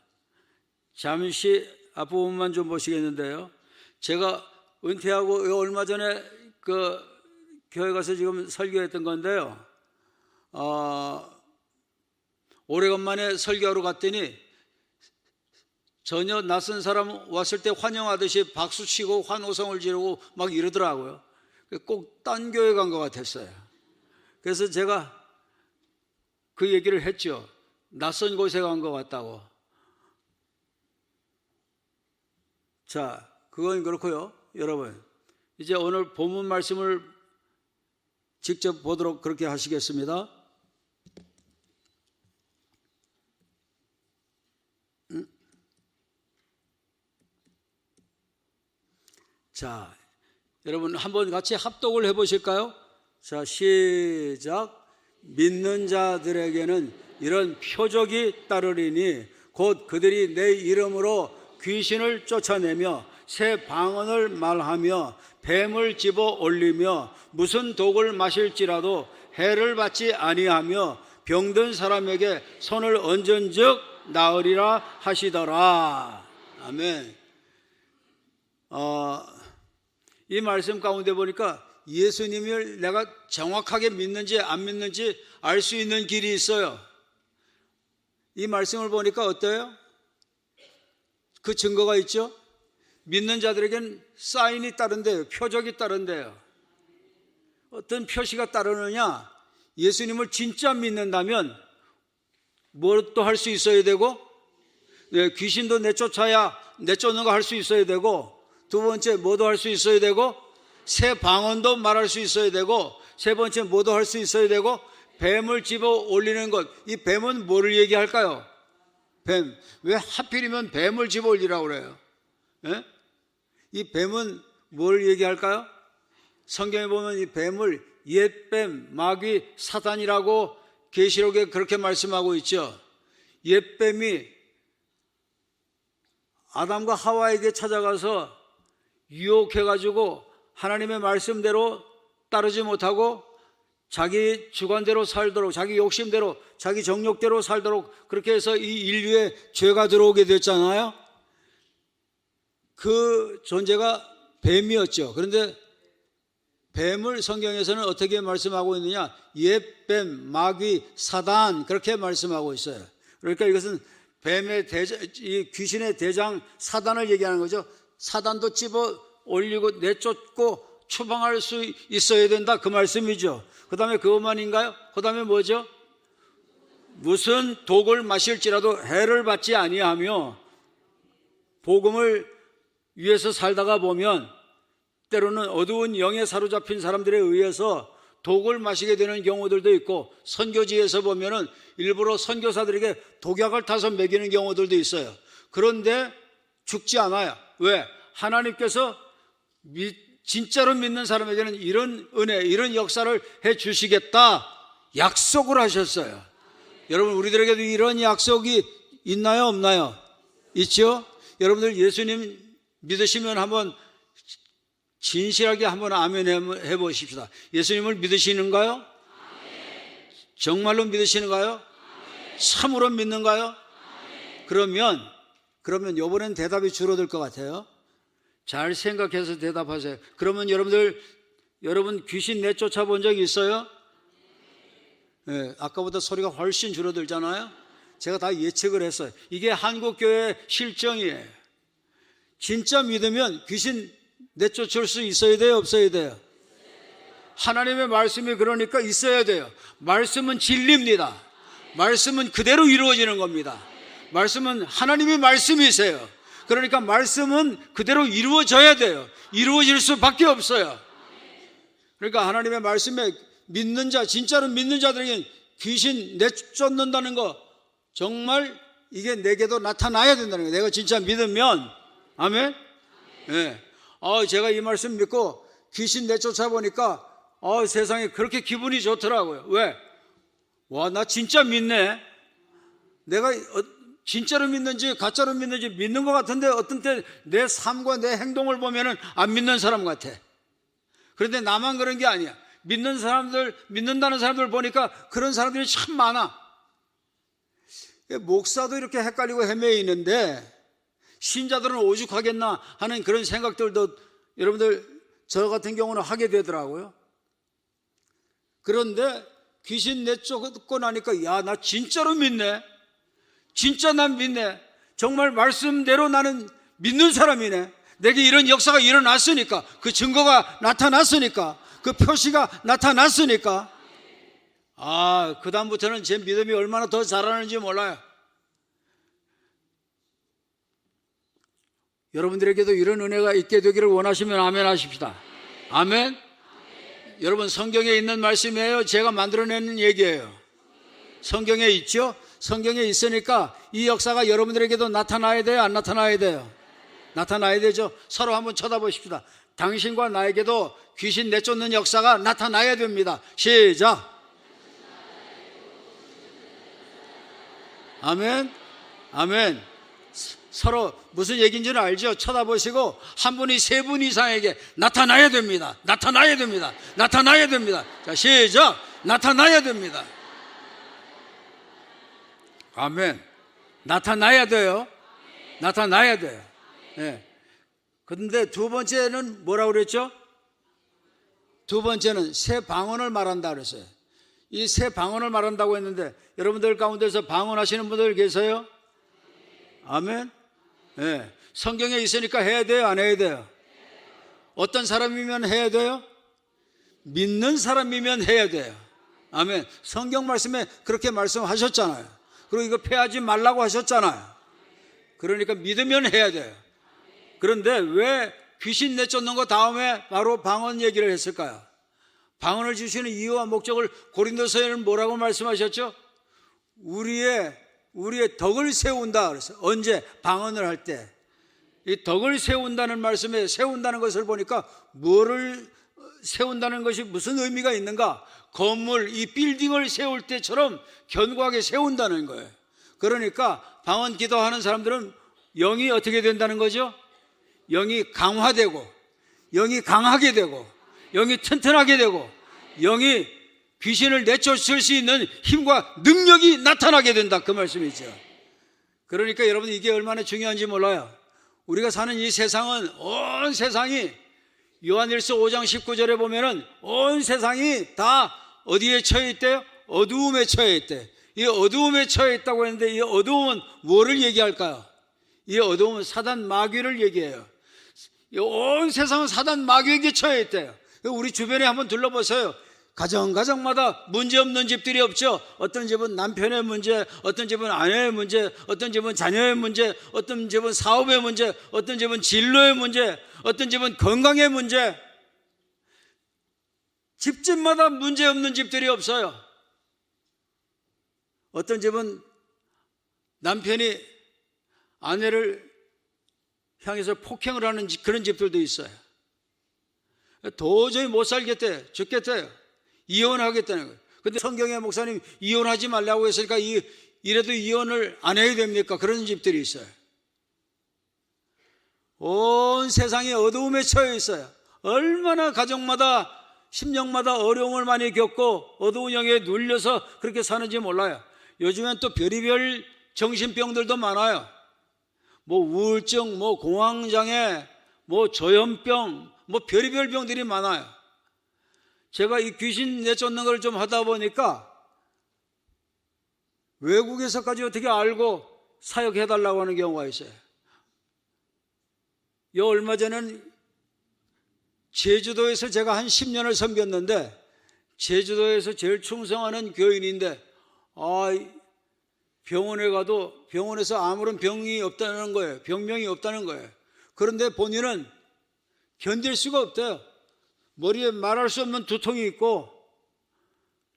잠시 앞부분만 좀 보시겠는데요. 제가 은퇴하고 얼마 전에 그 교회 가서 지금 설교했던 건데요. 오래간만에 설교하러 갔더니 전혀 낯선 사람 왔을 때 환영하듯이 박수치고 환호성을 지르고 막 이러더라고요. 꼭 딴 교회 간 것 같았어요. 그래서 제가 그 얘기를 했죠. 낯선 곳에 간 것 같다고. 자, 그건 그렇고요. 여러분, 이제 오늘 본문 말씀을 직접 보도록 그렇게 하시겠습니다. 자, 여러분 한번 같이 합독을 해보실까요? 자, 시작. 믿는 자들에게는 이런 표적이 따르리니 곧 그들이 내 이름으로 귀신을 쫓아내며 새 방언을 말하며 뱀을 집어 올리며 무슨 독을 마실지라도 해를 받지 아니하며 병든 사람에게 손을 얹은즉 나으리라 하시더라. 아멘. 이 말씀 가운데 보니까 예수님을 내가 정확하게 믿는지 안 믿는지 알 수 있는 길이 있어요. 이 말씀을 보니까 어때요? 그 증거가 있죠? 믿는 자들에겐 사인이 따른대요. 표적이 따른대요. 어떤 표시가 따르느냐? 예수님을 진짜 믿는다면 뭘 또 할 수 있어야 되고, 귀신도 내쫓는 거 할 수 있어야 되고, 두 번째 뭐도 할 수 있어야 되고, 새 방언도 말할 수 있어야 되고, 세 번째 뭐도 할 수 있어야 되고, 뱀을 집어 올리는 것. 이 뱀은 뭐를 얘기할까요? 뱀. 왜 하필이면 뱀을 집어 올리라고 그래요? 예? 이 뱀은 뭘 얘기할까요? 성경에 보면 이 뱀을 옛뱀, 마귀, 사단이라고 계시록에 그렇게 말씀하고 있죠. 옛뱀이 아담과 하와에게 찾아가서 유혹해가지고 하나님의 말씀대로 따르지 못하고 자기 주관대로 살도록, 자기 욕심대로, 자기 정욕대로 살도록 그렇게 해서 이 인류에 죄가 들어오게 됐잖아요. 그 존재가 뱀이었죠. 그런데 뱀을 성경에서는 어떻게 말씀하고 있느냐? 옛뱀, 마귀, 사단 그렇게 말씀하고 있어요. 그러니까 이것은 뱀의 대장, 이 귀신의 대장 사단을 얘기하는 거죠. 사단도 집어 올리고 내쫓고 추방할 수 있어야 된다 그 말씀이죠. 그 다음에 그것만인가요? 그 다음에 뭐죠? 무슨 독을 마실지라도 해를 받지 아니하며, 복음을 위해서 살다가 보면 때로는 어두운 영에 사로잡힌 사람들에 의해서 독을 마시게 되는 경우들도 있고, 선교지에서 보면은 일부러 선교사들에게 독약을 타서 먹이는 경우들도 있어요. 그런데 죽지 않아요. 왜? 하나님께서 진짜로 믿는 사람에게는 이런 은혜, 이런 역사를 해 주시겠다 약속을 하셨어요. 여러분, 우리들에게도 이런 약속이 있나요? 없나요? 있죠? 여러분들 예수님 믿으시면 한번 진실하게 한번 아멘 해보십시다. 예수님을 믿으시는가요? 정말로 믿으시는가요? 참으로 믿는가요? 그러면 이번엔 대답이 줄어들 것 같아요. 잘 생각해서 대답하세요. 그러면 여러분 귀신 내쫓아 본 적 있어요? 네, 아까보다 소리가 훨씬 줄어들잖아요. 제가 다 예측을 했어요. 이게 한국교회의 실정이에요. 진짜 믿으면 귀신 내쫓을 수 있어야 돼요? 없어야 돼요? 하나님의 말씀이 그러니까 있어야 돼요. 말씀은 진리입니다. 말씀은 그대로 이루어지는 겁니다. 말씀은 하나님의 말씀이세요. 그러니까 말씀은 그대로 이루어져야 돼요. 이루어질 수밖에 없어요. 그러니까 하나님의 말씀에 믿는 자, 진짜로 믿는 자들에게 귀신 내쫓는다는 거, 정말 이게 내게도 나타나야 된다는 거예요. 내가 진짜 믿으면. 아멘? 네. 제가 이 말씀 믿고 귀신 내쫓아 보니까 세상에 그렇게 기분이 좋더라고요. 왜? 와, 나 진짜 믿네. 내가 진짜로 믿는지 가짜로 믿는지 믿는 것 같은데 어떤 때 내 삶과 내 행동을 보면은 안 믿는 사람 같아. 그런데 나만 그런 게 아니야. 믿는다는 사람들 보니까 그런 사람들이 참 많아. 목사도 이렇게 헷갈리고 헤매이는데 신자들은 오죽하겠나 하는 그런 생각들도 여러분들 저 같은 경우는 하게 되더라고요. 그런데 귀신 내쫓고 나니까 야, 나 진짜로 믿네. 진짜 난 믿네. 정말 말씀대로 나는 믿는 사람이네. 내게 이런 역사가 일어났으니까, 그 증거가 나타났으니까, 그 표시가 나타났으니까, 그 다음부터는 제 믿음이 얼마나 더 자라는지 몰라요. 여러분들에게도 이런 은혜가 있게 되기를 원하시면 아멘 하십시다. 아멘. 여러분, 성경에 있는 말씀이에요? 제가 만들어내는 얘기예요? 성경에 있죠? 성경에 있으니까 이 역사가 여러분들에게도 나타나야 돼요? 안 나타나야 돼요? 나타나야 되죠? 서로 한번 쳐다보십시다. 당신과 나에게도 귀신 내쫓는 역사가 나타나야 됩니다. 시작. 아멘. 아멘. 서로 무슨 얘기인지는 알죠? 쳐다보시고 한 분이 세 분 이상에게 나타나야 됩니다. 나타나야 됩니다. 나타나야 됩니다. 자, 시작. 나타나야 됩니다. 아멘. 나타나야 돼요. 나타나야 돼요. 네. 그런데 두 번째는 뭐라고 그랬죠? 두 번째는 새 방언을 말한다 그랬어요. 이 새 방언을 말한다고 했는데 여러분들 가운데서 방언하시는 분들 계세요? 아멘. 네. 성경에 있으니까 해야 돼요, 안 해야 돼요? 어떤 사람이면 해야 돼요? 믿는 사람이면 해야 돼요. 아멘. 성경 말씀에 그렇게 말씀하셨잖아요. 그리고 이거 패하지 말라고 하셨잖아요. 그러니까 믿으면 해야 돼요. 그런데 왜 귀신 내쫓는 거 다음에 바로 방언 얘기를 했을까요? 방언을 주시는 이유와 목적을 고린도서에는 뭐라고 말씀하셨죠? 우리의 덕을 세운다 그랬어요. 언제? 방언을 할 때. 이 덕을 세운다는 말씀에 세운다는 것을 보니까 뭐를 세운다는 것이 무슨 의미가 있는가? 건물, 이 빌딩을 세울 때처럼 견고하게 세운다는 거예요. 그러니까 방언 기도하는 사람들은 영이 어떻게 된다는 거죠? 영이 강화되고, 영이 강하게 되고, 영이 튼튼하게 되고, 영이 귀신을 내쫓을 수 있는 힘과 능력이 나타나게 된다, 그 말씀이죠. 그러니까 여러분, 이게 얼마나 중요한지 몰라요. 우리가 사는 이 세상은, 온 세상이 요한일서 5장 19절에 보면은 온 세상이 다 어디에 처해 있대요? 어두움에 처해 있대. 이 어두움에 처해 있다고 했는데 이 어두움은 뭐를 얘기할까요? 이 어두움은 사단 마귀를 얘기해요. 온 세상은 사단 마귀에게 처해 있대요. 우리 주변에 한번 둘러보세요. 가정마다 문제 없는 집들이 없죠. 어떤 집은 남편의 문제, 어떤 집은 아내의 문제, 어떤 집은 자녀의 문제, 어떤 집은 사업의 문제, 어떤 집은 진로의 문제, 어떤 집은 건강의 문제. 집집마다 문제 없는 집들이 없어요. 어떤 집은 남편이 아내를 향해서 폭행을 하는 그런 집들도 있어요. 도저히 못 살겠대, 죽겠대요. 이혼하겠다는 거예요. 근데 성경의 목사님 이혼하지 말라고 했으니까 이래도 이혼을 안 해야 됩니까? 그런 집들이 있어요. 온 세상이 어두움에 처해 있어요. 얼마나 가정마다 심령마다 어려움을 많이 겪고 어두운 영에 눌려서 그렇게 사는지 몰라요. 요즘엔 또 별의별 정신병들도 많아요. 뭐 우울증, 뭐 공황장애, 뭐 조현병, 뭐 별의별 병들이 많아요. 제가 이 귀신 내쫓는 걸 좀 하다 보니까 외국에서까지 어떻게 알고 사역해달라고 하는 경우가 있어요. 얼마 전에는 제주도에서 제가 한 10년을 섬겼는데 제주도에서 제일 충성하는 교인인데 병원에 가도 병원에서 아무런 병이 없다는 거예요. 병명이 없다는 거예요. 그런데 본인은 견딜 수가 없대요. 머리에 말할 수 없는 두통이 있고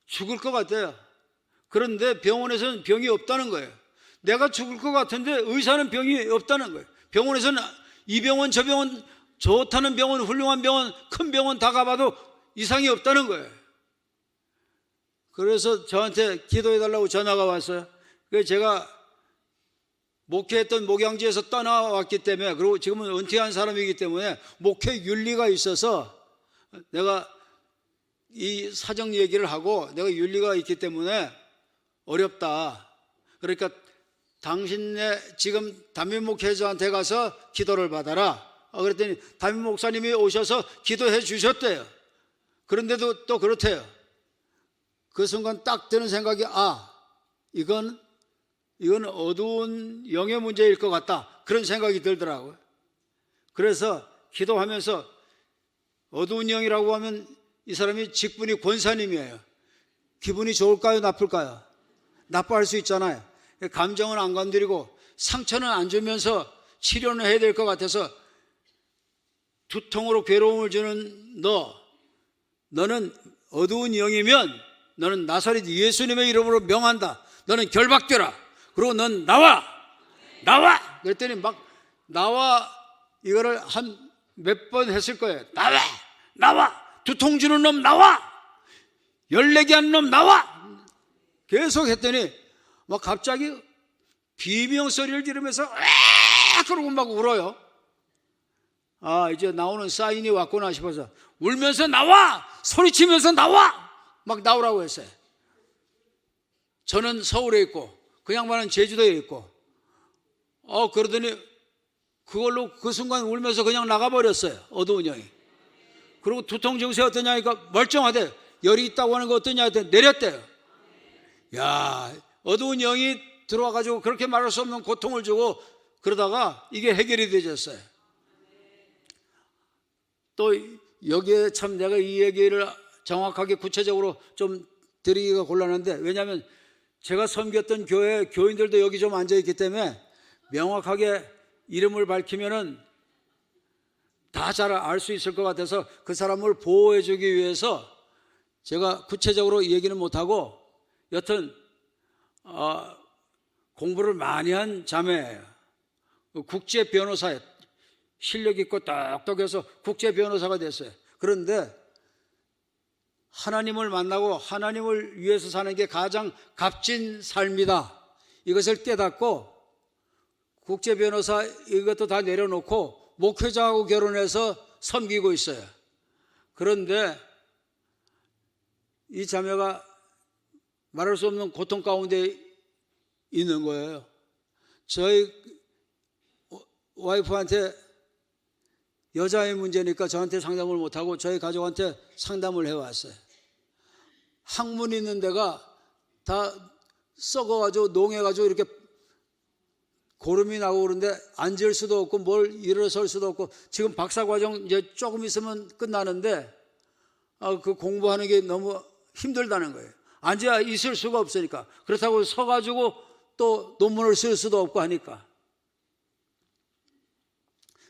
죽을 것 같아요. 그런데 병원에서는 병이 없다는 거예요. 내가 죽을 것 같은데 의사는 병이 없다는 거예요. 병원에서는 이 병원 저 병원 좋다는 병원, 훌륭한 병원, 큰 병원 다 가봐도 이상이 없다는 거예요. 그래서 저한테 기도해달라고 전화가 왔어요. 그래서 제가 목회했던 목양지에서 떠나왔기 때문에, 그리고 지금은 은퇴한 사람이기 때문에 목회 윤리가 있어서 내가 이 사정 얘기를 하고 내가 윤리가 있기 때문에 어렵다. 그러니까 당신네 지금 담임 목회자한테 가서 기도를 받아라. 그랬더니 담임 목사님이 오셔서 기도해 주셨대요. 그런데도 또 그렇대요. 그 순간 딱 드는 생각이, 이건 어두운 영의 문제일 것 같다. 그런 생각이 들더라고요. 그래서 기도하면서, 어두운 영이라고 하면 이 사람이 직분이 권사님이에요. 기분이 좋을까요? 나쁠까요? 나빠할 수 있잖아요. 감정은 안 건드리고 상처는 안 주면서 치료는 해야 될 것 같아서, 두통으로 괴로움을 주는 너는 어두운 영이면 너는 나사렛 예수님의 이름으로 명한다. 너는 결박되라. 그리고 넌 나와. 그랬더니 막 나와, 이거를 한 몇 번 했을 거예요. 나와. 두통 주는 놈 나와. 열내게 하는 놈 나와. 계속 했더니 막 갑자기 비명 소리를 지르면서 그러고 막 울어요. 이제 나오는 사인이 왔구나 싶어서 울면서 나와! 소리치면서 나와! 막 나오라고 했어요. 저는 서울에 있고 그 양반은 제주도에 있고, 그러더니 그걸로 그 순간 울면서 그냥 나가버렸어요. 어두운 영이. 그리고 두통 증세 어떠냐니까 멀쩡하대. 열이 있다고 하는 거 어떠냐 했더니 내렸대요. 야, 어두운 영이 들어와가지고 그렇게 말할 수 없는 고통을 주고 그러다가 이게 해결이 되졌어요. 또 여기에 참 내가 이 얘기를 정확하게 구체적으로 좀 드리기가 곤란한데, 왜냐하면 제가 섬겼던 교회 교인들도 여기 좀 앉아있기 때문에 명확하게 이름을 밝히면은 다 잘 알 수 있을 것 같아서 그 사람을 보호해 주기 위해서 제가 구체적으로 얘기는 못하고, 여튼 공부를 많이 한 자매예요. 국제 변호사예요. 실력 있고 똑똑해서 국제 변호사가 됐어요. 그런데 하나님을 만나고 하나님을 위해서 사는 게 가장 값진 삶이다. 이것을 깨닫고 국제 변호사 이것도 다 내려놓고 목회자하고 결혼해서 섬기고 있어요. 그런데 이 자매가 말할 수 없는 고통 가운데 있는 거예요. 저희 와이프한테 여자의 문제니까 저한테 상담을 못하고 저희 가족한테 상담을 해왔어요. 학문 있는 데가 다 썩어가지고 농해가지고 이렇게 고름이 나고 그런데 앉을 수도 없고 뭘 일어설 수도 없고, 지금 박사과정 이제 조금 있으면 끝나는데 그 공부하는 게 너무 힘들다는 거예요. 앉아 있을 수가 없으니까. 그렇다고 서가지고 또 논문을 쓸 수도 없고 하니까.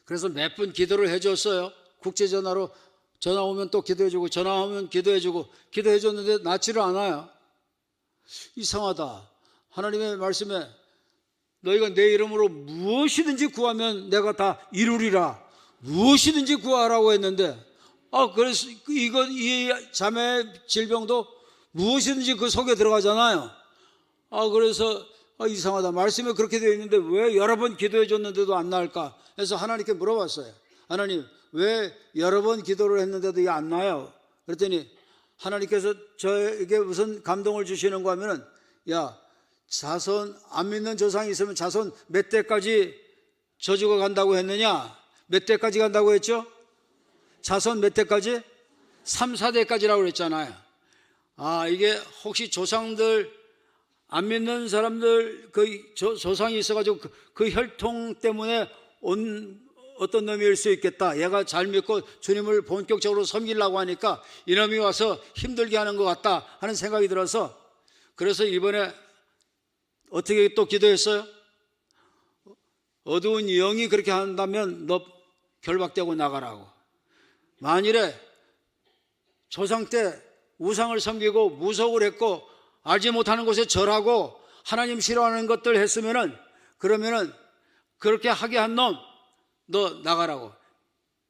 그래서 몇 번 기도를 해줬어요. 국제전화로 전화 오면 또 기도해주고, 전화 오면 기도해주고, 기도해줬는데 낫지를 않아요. 이상하다. 하나님의 말씀에 너희가 내 이름으로 무엇이든지 구하면 내가 다 이루리라. 무엇이든지 구하라고 했는데, 그래서 이 자매의 질병도 무엇이든지 그 속에 들어가잖아요. 그래서 이상하다. 말씀에 그렇게 되어 있는데 왜 여러 번 기도해 줬는데도 안 나을까? 그래서 하나님께 물어봤어요. 하나님, 왜 여러 번 기도를 했는데도 이게 안 나요? 그랬더니 하나님께서 저에게 무슨 감동을 주시는가 하면은, 자손 안 믿는 조상이 있으면 자손 몇 대까지 저주가 간다고 했느냐? 몇 대까지 간다고 했죠? 자손 몇 대까지? 3, 4대까지라고 그랬잖아요. 이게 혹시 조상들 안 믿는 사람들 그 조상이 있어가지고 그 혈통 때문에 온 어떤 놈일 수 있겠다. 얘가 잘 믿고 주님을 본격적으로 섬기려고 하니까 이놈이 와서 힘들게 하는 것 같다 하는 생각이 들어서, 그래서 이번에 어떻게 또 기도했어요? 어두운 영이 그렇게 한다면 너 결박되고 나가라고. 만일에 조상 때 우상을 섬기고 무속을 했고 알지 못하는 곳에 절하고 하나님 싫어하는 것들 했으면은, 그러면은 그렇게 하게 한 놈 너 나가라고.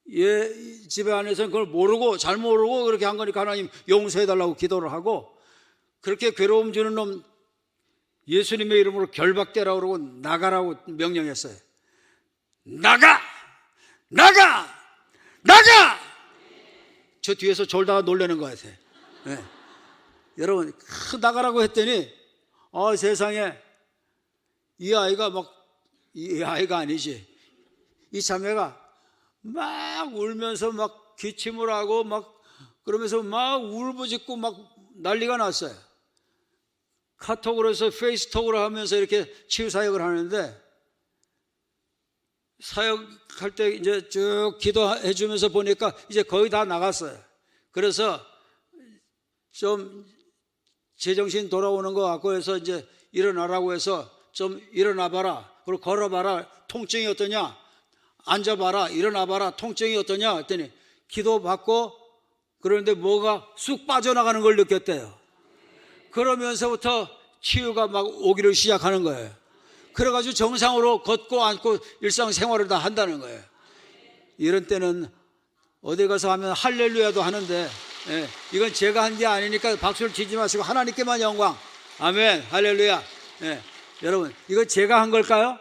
집에 안에서는 그걸 모르고 잘 모르고 그렇게 한 거니까 하나님 용서해달라고 기도를 하고, 그렇게 괴로움 주는 놈 예수님의 이름으로 결박되라고 그러고 나가라고 명령했어요. 나가! 나가! 나가! 저 뒤에서 졸다가 놀라는 것 같아요. 네. 여러분, 나가라고 했더니 세상에 이 아이가 아니지, 이 자매가 막 울면서 막 기침을 하고 막 그러면서 막 울부짖고 막 난리가 났어요. 카톡으로 해서 페이스톡으로 하면서 이렇게 치유 사역을 하는데, 사역할 때 이제 쭉 기도해 주면서 보니까 이제 거의 다 나갔어요. 그래서 좀 제정신 돌아오는 것 같고 해서 이제 일어나라고 해서 좀 일어나봐라, 그리고 걸어봐라, 통증이 어떠냐, 앉아봐라, 일어나봐라, 통증이 어떠냐 했더니 기도받고 그러는데 뭐가 쑥 빠져나가는 걸 느꼈대요. 그러면서부터 치유가 막 오기를 시작하는 거예요. 그래가지고 정상으로 걷고 앉고 일상생활을 다 한다는 거예요. 이런 때는 어디 가서 하면 할렐루야도 하는데, 이건 제가 한 게 아니니까 박수를 치지 마시고 하나님께만 영광. 아멘. 할렐루야. 여러분, 이거 제가 한 걸까요?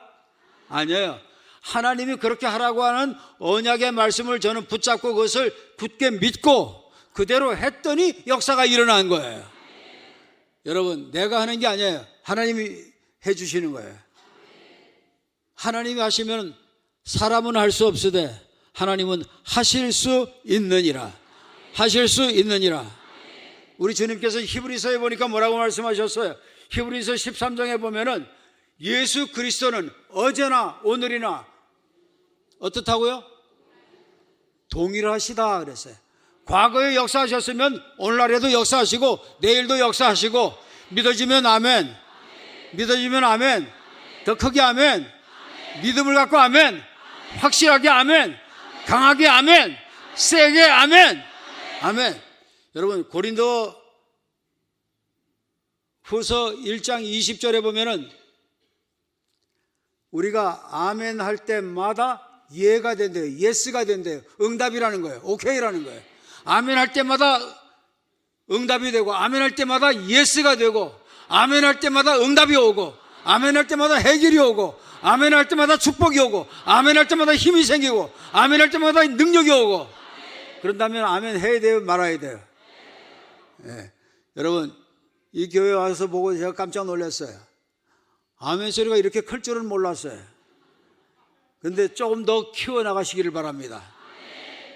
아니에요. 하나님이 그렇게 하라고 하는 언약의 말씀을 저는 붙잡고 그것을 굳게 믿고 그대로 했더니 역사가 일어난 거예요. 여러분, 내가 하는 게 아니에요. 하나님이 해주시는 거예요. 하나님이 하시면 사람은 할 수 없으되 하나님은 하실 수 있느니라. 하실 수 있느니라. 우리 주님께서 히브리서에 보니까 뭐라고 말씀하셨어요? 히브리서 13장에 보면은 예수 그리스도는 어제나 오늘이나 어떻다고요? 동일하시다 그랬어요. 과거에 역사하셨으면 오늘날에도 역사하시고 내일도 역사하시고, 믿어지면 아멘, 믿어지면 아멘, 더 크게 아멘, 믿음을 갖고 아멘, 확실하게 아멘, 강하게 아멘, 세게 아멘, 아멘. 여러분, 고린도 후서 1장 20절에 보면은 우리가 아멘 할 때마다 예가 된대요. 예스가 된대요. 응답이라는 거예요. 오케이라는 거예요. 아멘 할 때마다 응답이 되고, 아멘 할 때마다 예스가 되고, 아멘 할 때마다 응답이 오고, 아멘 할 때마다 해결이 오고, 아멘 할 때마다 축복이 오고, 아멘 할 때마다 힘이 생기고, 아멘 할 때마다 능력이 오고. 그런다면 아멘 해야 돼요, 말아야 돼요? 여러분, 이 교회 와서 보고 제가 깜짝 놀랐어요. 아멘 소리가 이렇게 클 줄은 몰랐어요. 근데 조금 더 키워나가시기를 바랍니다.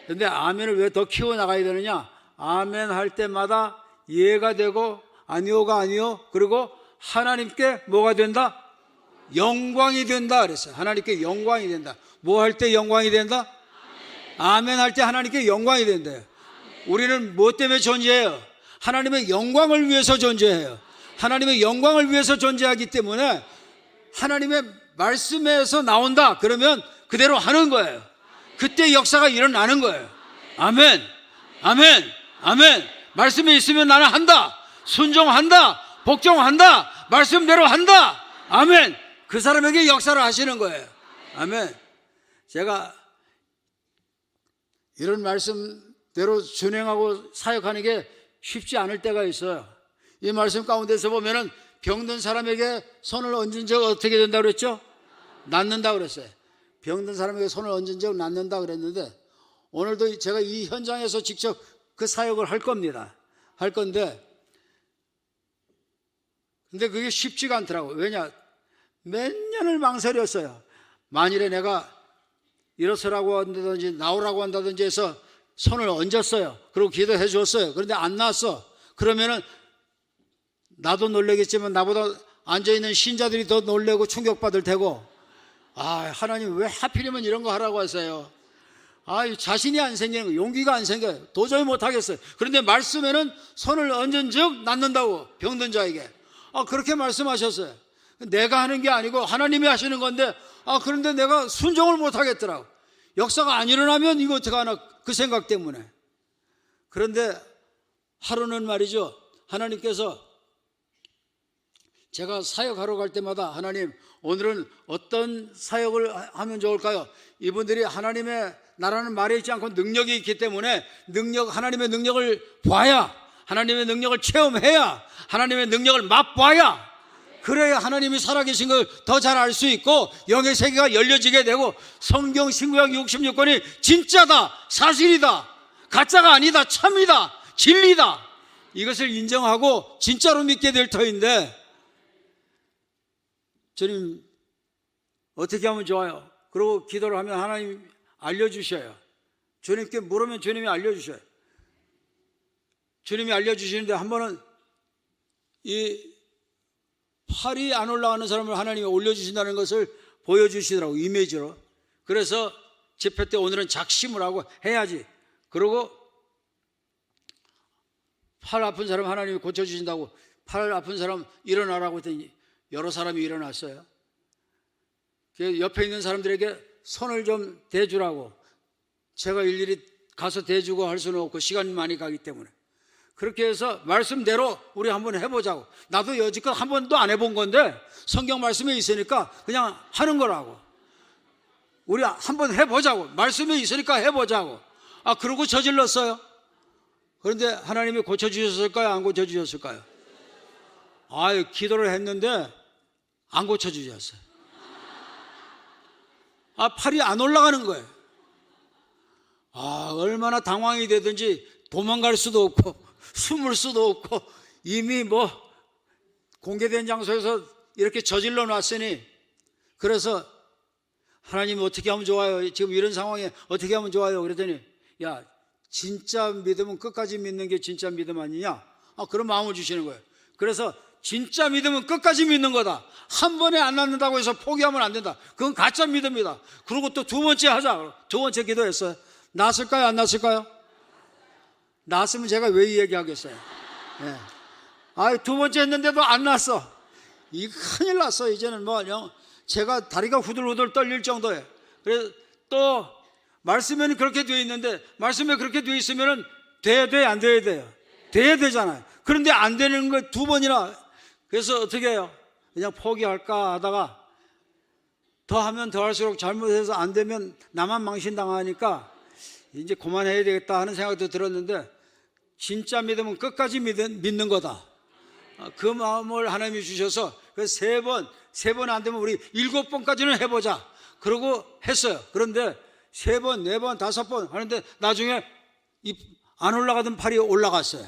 근데 아멘을 왜 더 키워나가야 되느냐? 아멘 할 때마다 예가 되고 아니오가 아니오, 그리고 하나님께 뭐가 된다? 영광이 된다 그랬어요. 하나님께 영광이 된다. 뭐 할 때 영광이 된다? 아멘 할 때 하나님께 영광이 된대요. 우리는 무엇 때문에 존재해요? 하나님의 영광을 위해서 존재해요. 하나님의 영광을 위해서 존재하기 때문에 하나님의 말씀에서 나온다 그러면 그대로 하는 거예요. 그때 역사가 일어나는 거예요. 아멘, 아멘, 아멘. 말씀에 있으면 나는 한다, 순종한다, 복종한다, 말씀대로 한다. 아멘. 그 사람에게 역사를 하시는 거예요. 아멘. 제가 이런 말씀대로 준행하고 사역하는 게 쉽지 않을 때가 있어요. 이 말씀 가운데서 보면은 병든 사람에게 손을 얹은 적 어떻게 된다고 그랬죠? 낫는다 그랬어요. 병든 사람에게 손을 얹은 적 낫는다 그랬는데, 오늘도 제가 이 현장에서 직접 그 사역을 할 겁니다. 할 건데, 근데 그게 쉽지가 않더라고요. 왜냐? 몇 년을 망설였어요. 만일에 내가 일어서라고 한다든지 나오라고 한다든지 해서 손을 얹었어요. 그리고 기도해 줬어요. 그런데 안 나왔어. 그러면은 나도 놀라겠지만 나보다 앉아있는 신자들이 더 놀라고 충격받을 테고, 하나님 왜 하필이면 이런 거 하라고 하세요? 자신이 안 생기는 거, 용기가 안 생겨요. 도저히 못하겠어요. 그런데 말씀에는 손을 얹은 즉 낫는다고, 병든 자에게. 그렇게 말씀하셨어요. 내가 하는 게 아니고 하나님이 하시는 건데, 그런데 내가 순종을 못하겠더라고. 역사가 안 일어나면 이거 어떡하나, 그 생각 때문에. 그런데 하루는 말이죠, 하나님께서 제가 사역하러 갈 때마다, 하나님 오늘은 어떤 사역을 하면 좋을까요? 이분들이 하나님의 나라는 말에 있지 않고 능력이 있기 때문에 하나님의 능력을 봐야, 하나님의 능력을 체험해야, 하나님의 능력을 맛봐야, 그래야 하나님이 살아계신 걸 더 잘 알 수 있고 영의 세계가 열려지게 되고 성경 신구약 66권이 진짜다, 사실이다, 가짜가 아니다, 참이다, 진리다, 이것을 인정하고 진짜로 믿게 될 터인데, 주님 어떻게 하면 좋아요? 그리고 기도를 하면 하나님 알려주셔요. 주님께 물으면 주님이 알려주셔요. 주님이 알려주시는데 한 번은 이 팔이 안 올라가는 사람을 하나님이 올려주신다는 것을 보여주시더라고, 이미지로. 그래서 집회 때 오늘은 작심을 하고 해야지. 그러고 팔 아픈 사람 하나님이 고쳐주신다고, 팔 아픈 사람 일어나라고 했더니 여러 사람이 일어났어요. 옆에 있는 사람들에게 손을 좀 대주라고. 제가 일일이 가서 대주고 할 수는 없고 시간이 많이 가기 때문에. 그렇게 해서 말씀대로 우리 한번 해보자고. 나도 여지껏 한 번도 안 해본 건데 성경 말씀에 있으니까 그냥 하는 거라고. 우리 한번 해보자고. 말씀에 있으니까 해보자고. 그러고 저질렀어요. 그런데 하나님이 고쳐주셨을까요? 안 고쳐주셨을까요? 기도를 했는데 안 고쳐주셨어요. 팔이 안 올라가는 거예요. 얼마나 당황이 되든지 도망갈 수도 없고 숨을 수도 없고 이미 공개된 장소에서 이렇게 저질러 놨으니, 그래서 하나님 어떻게 하면 좋아요? 지금 이런 상황에 어떻게 하면 좋아요? 그랬더니 야, 진짜 믿음은 끝까지 믿는 게 진짜 믿음 아니냐? 그런 마음을 주시는 거예요. 그래서 진짜 믿음은 끝까지 믿는 거다. 한 번에 안 낫는다고 해서 포기하면 안 된다. 그건 가짜 믿음이다. 그리고 또 두 번째 하자. 두 번째 기도했어요. 낫을까요? 안 낫을까요? 낫으면 제가 왜 이 얘기하겠어요? 두 번째 했는데도 안 낫어. 큰일 났어. 이제는 제가 다리가 후들후들 떨릴 정도예요. 그래서 또 말씀에는 그렇게 되어 있는데, 말씀에 그렇게 되어 있으면은 돼야 돼, 안 돼야 돼요? 돼야 되잖아요. 그런데 안 되는 거 두 번이나. 그래서 어떻게 해요? 그냥 포기할까 하다가 더 하면 더 할수록 잘못해서 안 되면 나만 망신당하니까 이제 그만해야 되겠다 하는 생각도 들었는데, 진짜 믿음은 끝까지 믿는 거다. 그 마음을 하나님이 주셔서 세 번 안 되면 우리 7번까지는 해보자. 그러고 했어요. 그런데 3번, 4번, 5번 하는데 나중에 안 올라가던 팔이 올라갔어요.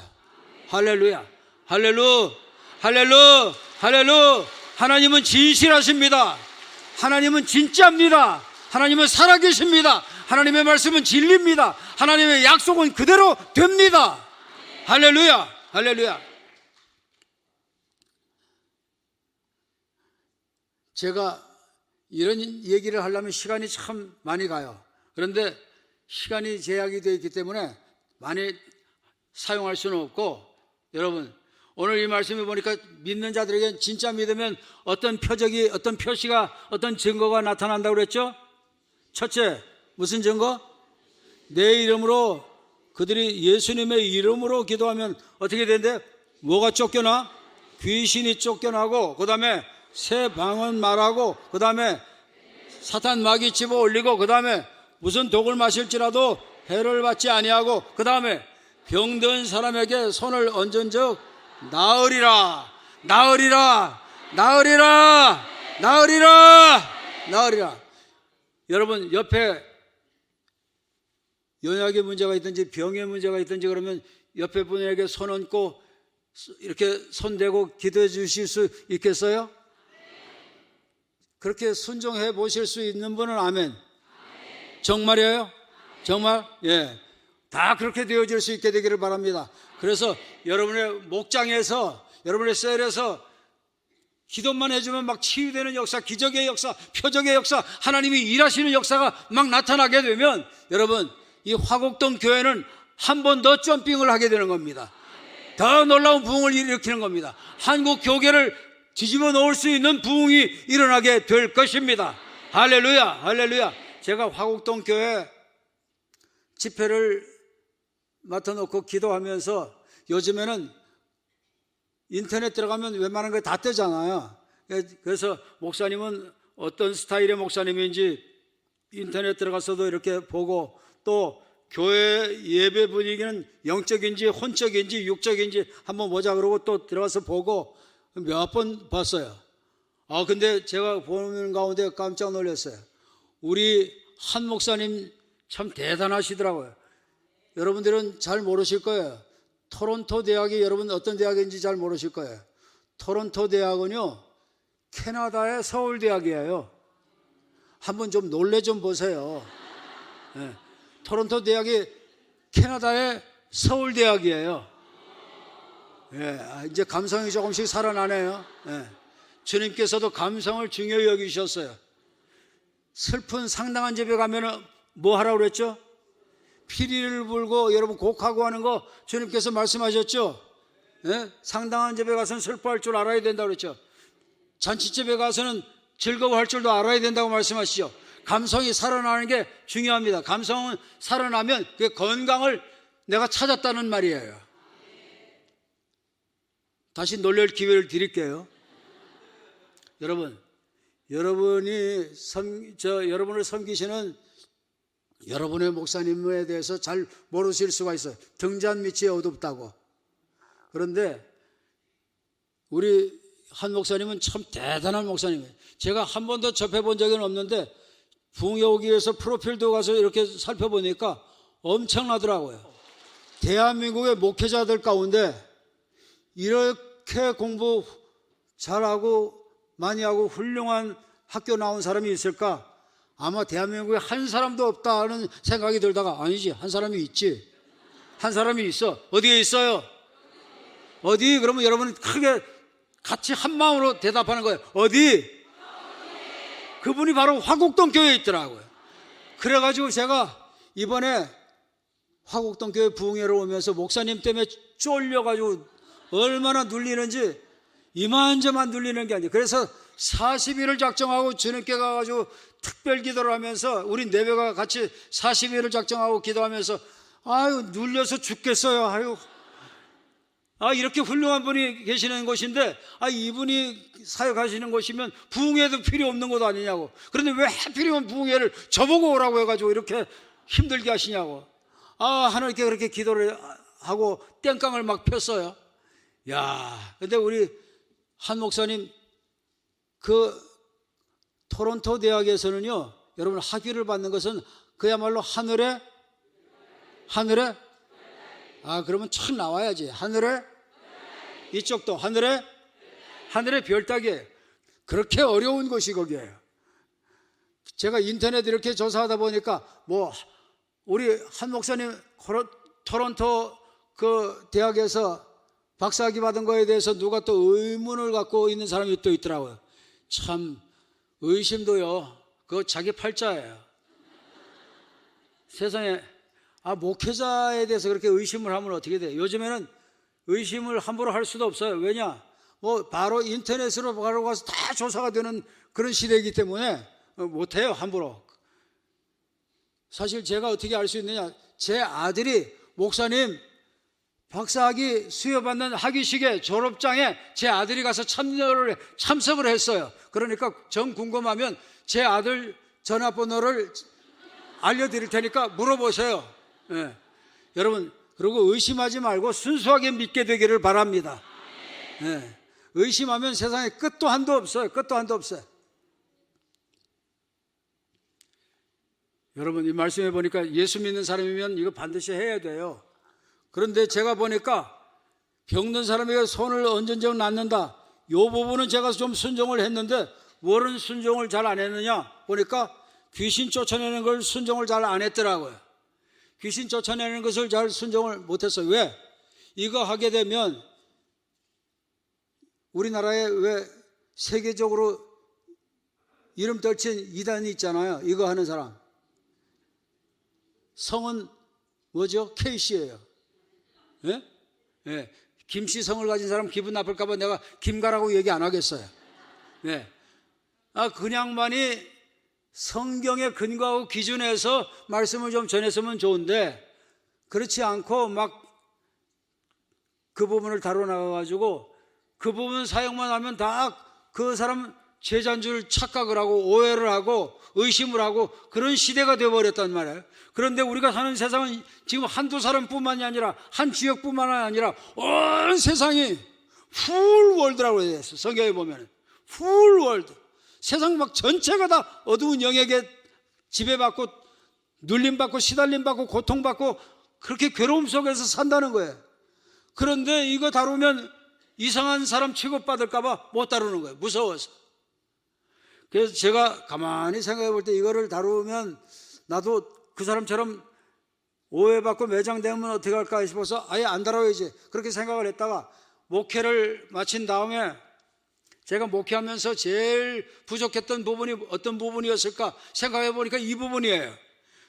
할렐루야, 할렐루, 할렐루, 할렐루. 하나님은 진실하십니다. 하나님은 진짜입니다. 하나님은 살아계십니다. 하나님의 말씀은 진리입니다. 하나님의 약속은 그대로 됩니다. 할렐루야, 할렐루야. 제가 이런 얘기를 하려면 시간이 참 많이 가요. 그런데 시간이 제약이 되어 있기 때문에 많이 사용할 수는 없고, 여러분 오늘 이 말씀을 보니까 믿는 자들에게 진짜 믿으면 어떤 표시가, 어떤 증거가 나타난다고 그랬죠? 첫째, 무슨 증거? 내 이름으로, 그들이 예수님의 이름으로 기도하면 어떻게 된대? 뭐가 쫓겨나? 귀신이 쫓겨나고, 그 다음에 새 방언 말하고, 그 다음에 사탄 마귀 집어 올리고, 그 다음에 무슨 독을 마실지라도 해를 받지 아니하고, 그 다음에 병든 사람에게 손을 얹은 적 나으리라, 나으리라, 나으리라, 나으리라, 나으리라. 여러분 옆에 연약의 문제가 있든지 병의 문제가 있든지 그러면 옆에 분에게 손 얹고 이렇게 손 대고 기도해 주실 수 있겠어요? 그렇게 순종해 보실 수 있는 분은 아멘. 정말이에요? 정말? 예. 다 그렇게 되어질 수 있게 되기를 바랍니다. 그래서 여러분의 목장에서, 여러분의 셀에서 기도만 해주면 막 치유되는 역사, 기적의 역사, 표적의 역사, 하나님이 일하시는 역사가 막 나타나게 되면 여러분, 이 화곡동 교회는 한 번 더 점핑을 하게 되는 겁니다. 더 놀라운 부흥을 일으키는 겁니다. 한국 교계를 뒤집어 놓을 수 있는 부흥이 일어나게 될 것입니다. 할렐루야, 할렐루야. 제가 화곡동 교회 집회를 맡아놓고 기도하면서, 요즘에는 인터넷 들어가면 웬만한 거 다 뜨잖아요. 그래서 목사님은 어떤 스타일의 목사님인지 인터넷 들어가서도 이렇게 보고 또 교회 예배 분위기는 영적인지 혼적인지 육적인지 한번 보자 그러고 또 들어가서 보고 몇 번 봤어요. 근데 제가 보는 가운데 깜짝 놀랐어요. 우리 한 목사님 참 대단하시더라고요. 여러분들은 잘 모르실 거예요. 토론토 대학이 여러분 어떤 대학인지 잘 모르실 거예요. 토론토 대학은요, 캐나다의 서울대학이에요. 한번 좀 놀래 좀 보세요. 네. 토론토 대학이 캐나다의 서울대학이에요. 이제 감성이 조금씩 살아나네요. 주님께서도 감성을 중요히 여기셨어요. 슬픈 상당한 집에 가면 뭐 하라고 그랬죠? 피리를 불고 여러분 곡하고 하는 거 주님께서 말씀하셨죠? 상당한 집에 가서는 슬퍼할 줄 알아야 된다고 그랬죠. 잔치집에 가서는 즐거워할 줄도 알아야 된다고 말씀하시죠. 감성이 살아나는 게 중요합니다. 감성은 살아나면 그 건강을 내가 찾았다는 말이에요. 다시 놀랄 기회를 드릴게요. 여러분, 여러분을 섬기시는 여러분의 목사님에 대해서 잘 모르실 수가 있어요. 등잔 밑이 어둡다고. 그런데 우리 한 목사님은 참 대단한 목사님이에요. 제가 한 번도 접해본 적은 없는데 부흥회 오기 위해서 프로필도 가서 이렇게 살펴보니까 엄청나더라고요. 대한민국의 목회자들 가운데 이렇게 공부 잘하고 많이 하고 훌륭한 학교 나온 사람이 있을까? 아마 대한민국에 한 사람도 없다는 생각이 들다가 아니지, 한 사람이 있지. 한 사람이 있어. 어디에 있어요? 어디? 그러면 여러분은 크게 같이 한 마음으로 대답하는 거예요. 어디? 그분이 바로 화곡동 교회에 있더라고요. 그래가지고 제가 이번에 화곡동 교회 부흥회로 오면서 목사님 때문에 쫄려가지고 얼마나 눌리는지 이만저만 눌리는 게 아니에요. 그래서 40일을 작정하고 주님께 가가지고 특별 기도를 하면서 우리 네배가 같이 40일을 작정하고 기도하면서 눌려서 죽겠어요. 이렇게 훌륭한 분이 계시는 곳인데 이분이 사역하시는 곳이면 부흥회도 필요 없는 곳 아니냐고. 그런데 왜 하필이면 부흥회를 저보고 오라고 해가지고 이렇게 힘들게 하시냐고. 하나님께 그렇게 기도를 하고 땡깡을 막 폈어요. 근데 우리 한 목사님 그 토론토 대학에서는요, 여러분 학위를 받는 것은 그야말로 하늘에 그러면 참 나와야지. 하늘에 이쪽도 하늘에 별 따기예요. 그렇게 어려운 곳이 거기에요. 제가 인터넷 이렇게 조사하다 보니까 우리 한 목사님 토론토 그 대학에서 박사학위 받은 거에 대해서 누가 또 의문을 갖고 있는 사람이 또 있더라고요. 참 의심도요, 그거 자기 팔자예요. 세상에 목회자에 대해서 그렇게 의심을 하면 어떻게 돼요? 요즘에는 의심을 함부로 할 수도 없어요. 왜냐? 바로 인터넷으로 바로 가서 다 조사가 되는 그런 시대이기 때문에 못해요, 함부로. 사실 제가 어떻게 알 수 있느냐? 제 아들이 목사님 박사학위 수여받는 학위식에 졸업장에 제 아들이 가서 참석을 했어요. 그러니까 정 궁금하면 제 아들 전화번호를 알려드릴 테니까 물어보세요. 여러분, 그리고 의심하지 말고 순수하게 믿게 되기를 바랍니다. 의심하면 세상에 끝도 한도 없어요. 끝도 한도 없어요. 여러분, 이 말씀해 보니까 예수 믿는 사람이면 이거 반드시 해야 돼요. 그런데 제가 보니까 병든 사람에게 손을 얹은 낳는다. 이 부분은 제가 좀 순종을 했는데 뭐는 순종을 잘 안 했느냐 보니까 귀신 쫓아내는 걸 순종을 잘 안 했더라고요. 귀신 쫓아내는 것을 잘 순종을 못했어요. 왜? 이거 하게 되면 우리나라에 왜 세계적으로 이름 떨친 이단이 있잖아요. 이거 하는 사람. 성은 뭐죠? K씨예요. 김씨 성을 가진 사람 기분 나쁠까 봐 내가 김가라고 얘기 안 하겠어요. 그냥만이 성경에 근거하고 기준해서 말씀을 좀 전했으면 좋은데 그렇지 않고 막 그 부분을 다뤄 나가가지고 그 부분 사용만 하면 다 그 사람 제자인 줄 착각을 하고 오해를 하고 의심을 하고 그런 시대가 되어버렸단 말이에요. 그런데 우리가 사는 세상은 지금 한두 사람뿐만이 아니라 한 지역뿐만 아니라 온 세상이 풀월드라고 해야 돼서 성경에 보면 풀월드, 세상 막 전체가 다 어두운 영역에 지배받고 눌림받고 시달림받고 고통받고 그렇게 괴로움 속에서 산다는 거예요. 그런데 이거 다루면 이상한 사람 취급받을까 봐 못 다루는 거예요. 무서워서. 그래서 제가 가만히 생각해 볼 때 이거를 다루면 나도 그 사람처럼 오해받고 매장되면 어떻게 할까 싶어서 아예 안 다뤄야지 그렇게 생각을 했다가 목회를 마친 다음에 제가 목회하면서 제일 부족했던 부분이 어떤 부분이었을까 생각해 보니까 이 부분이에요.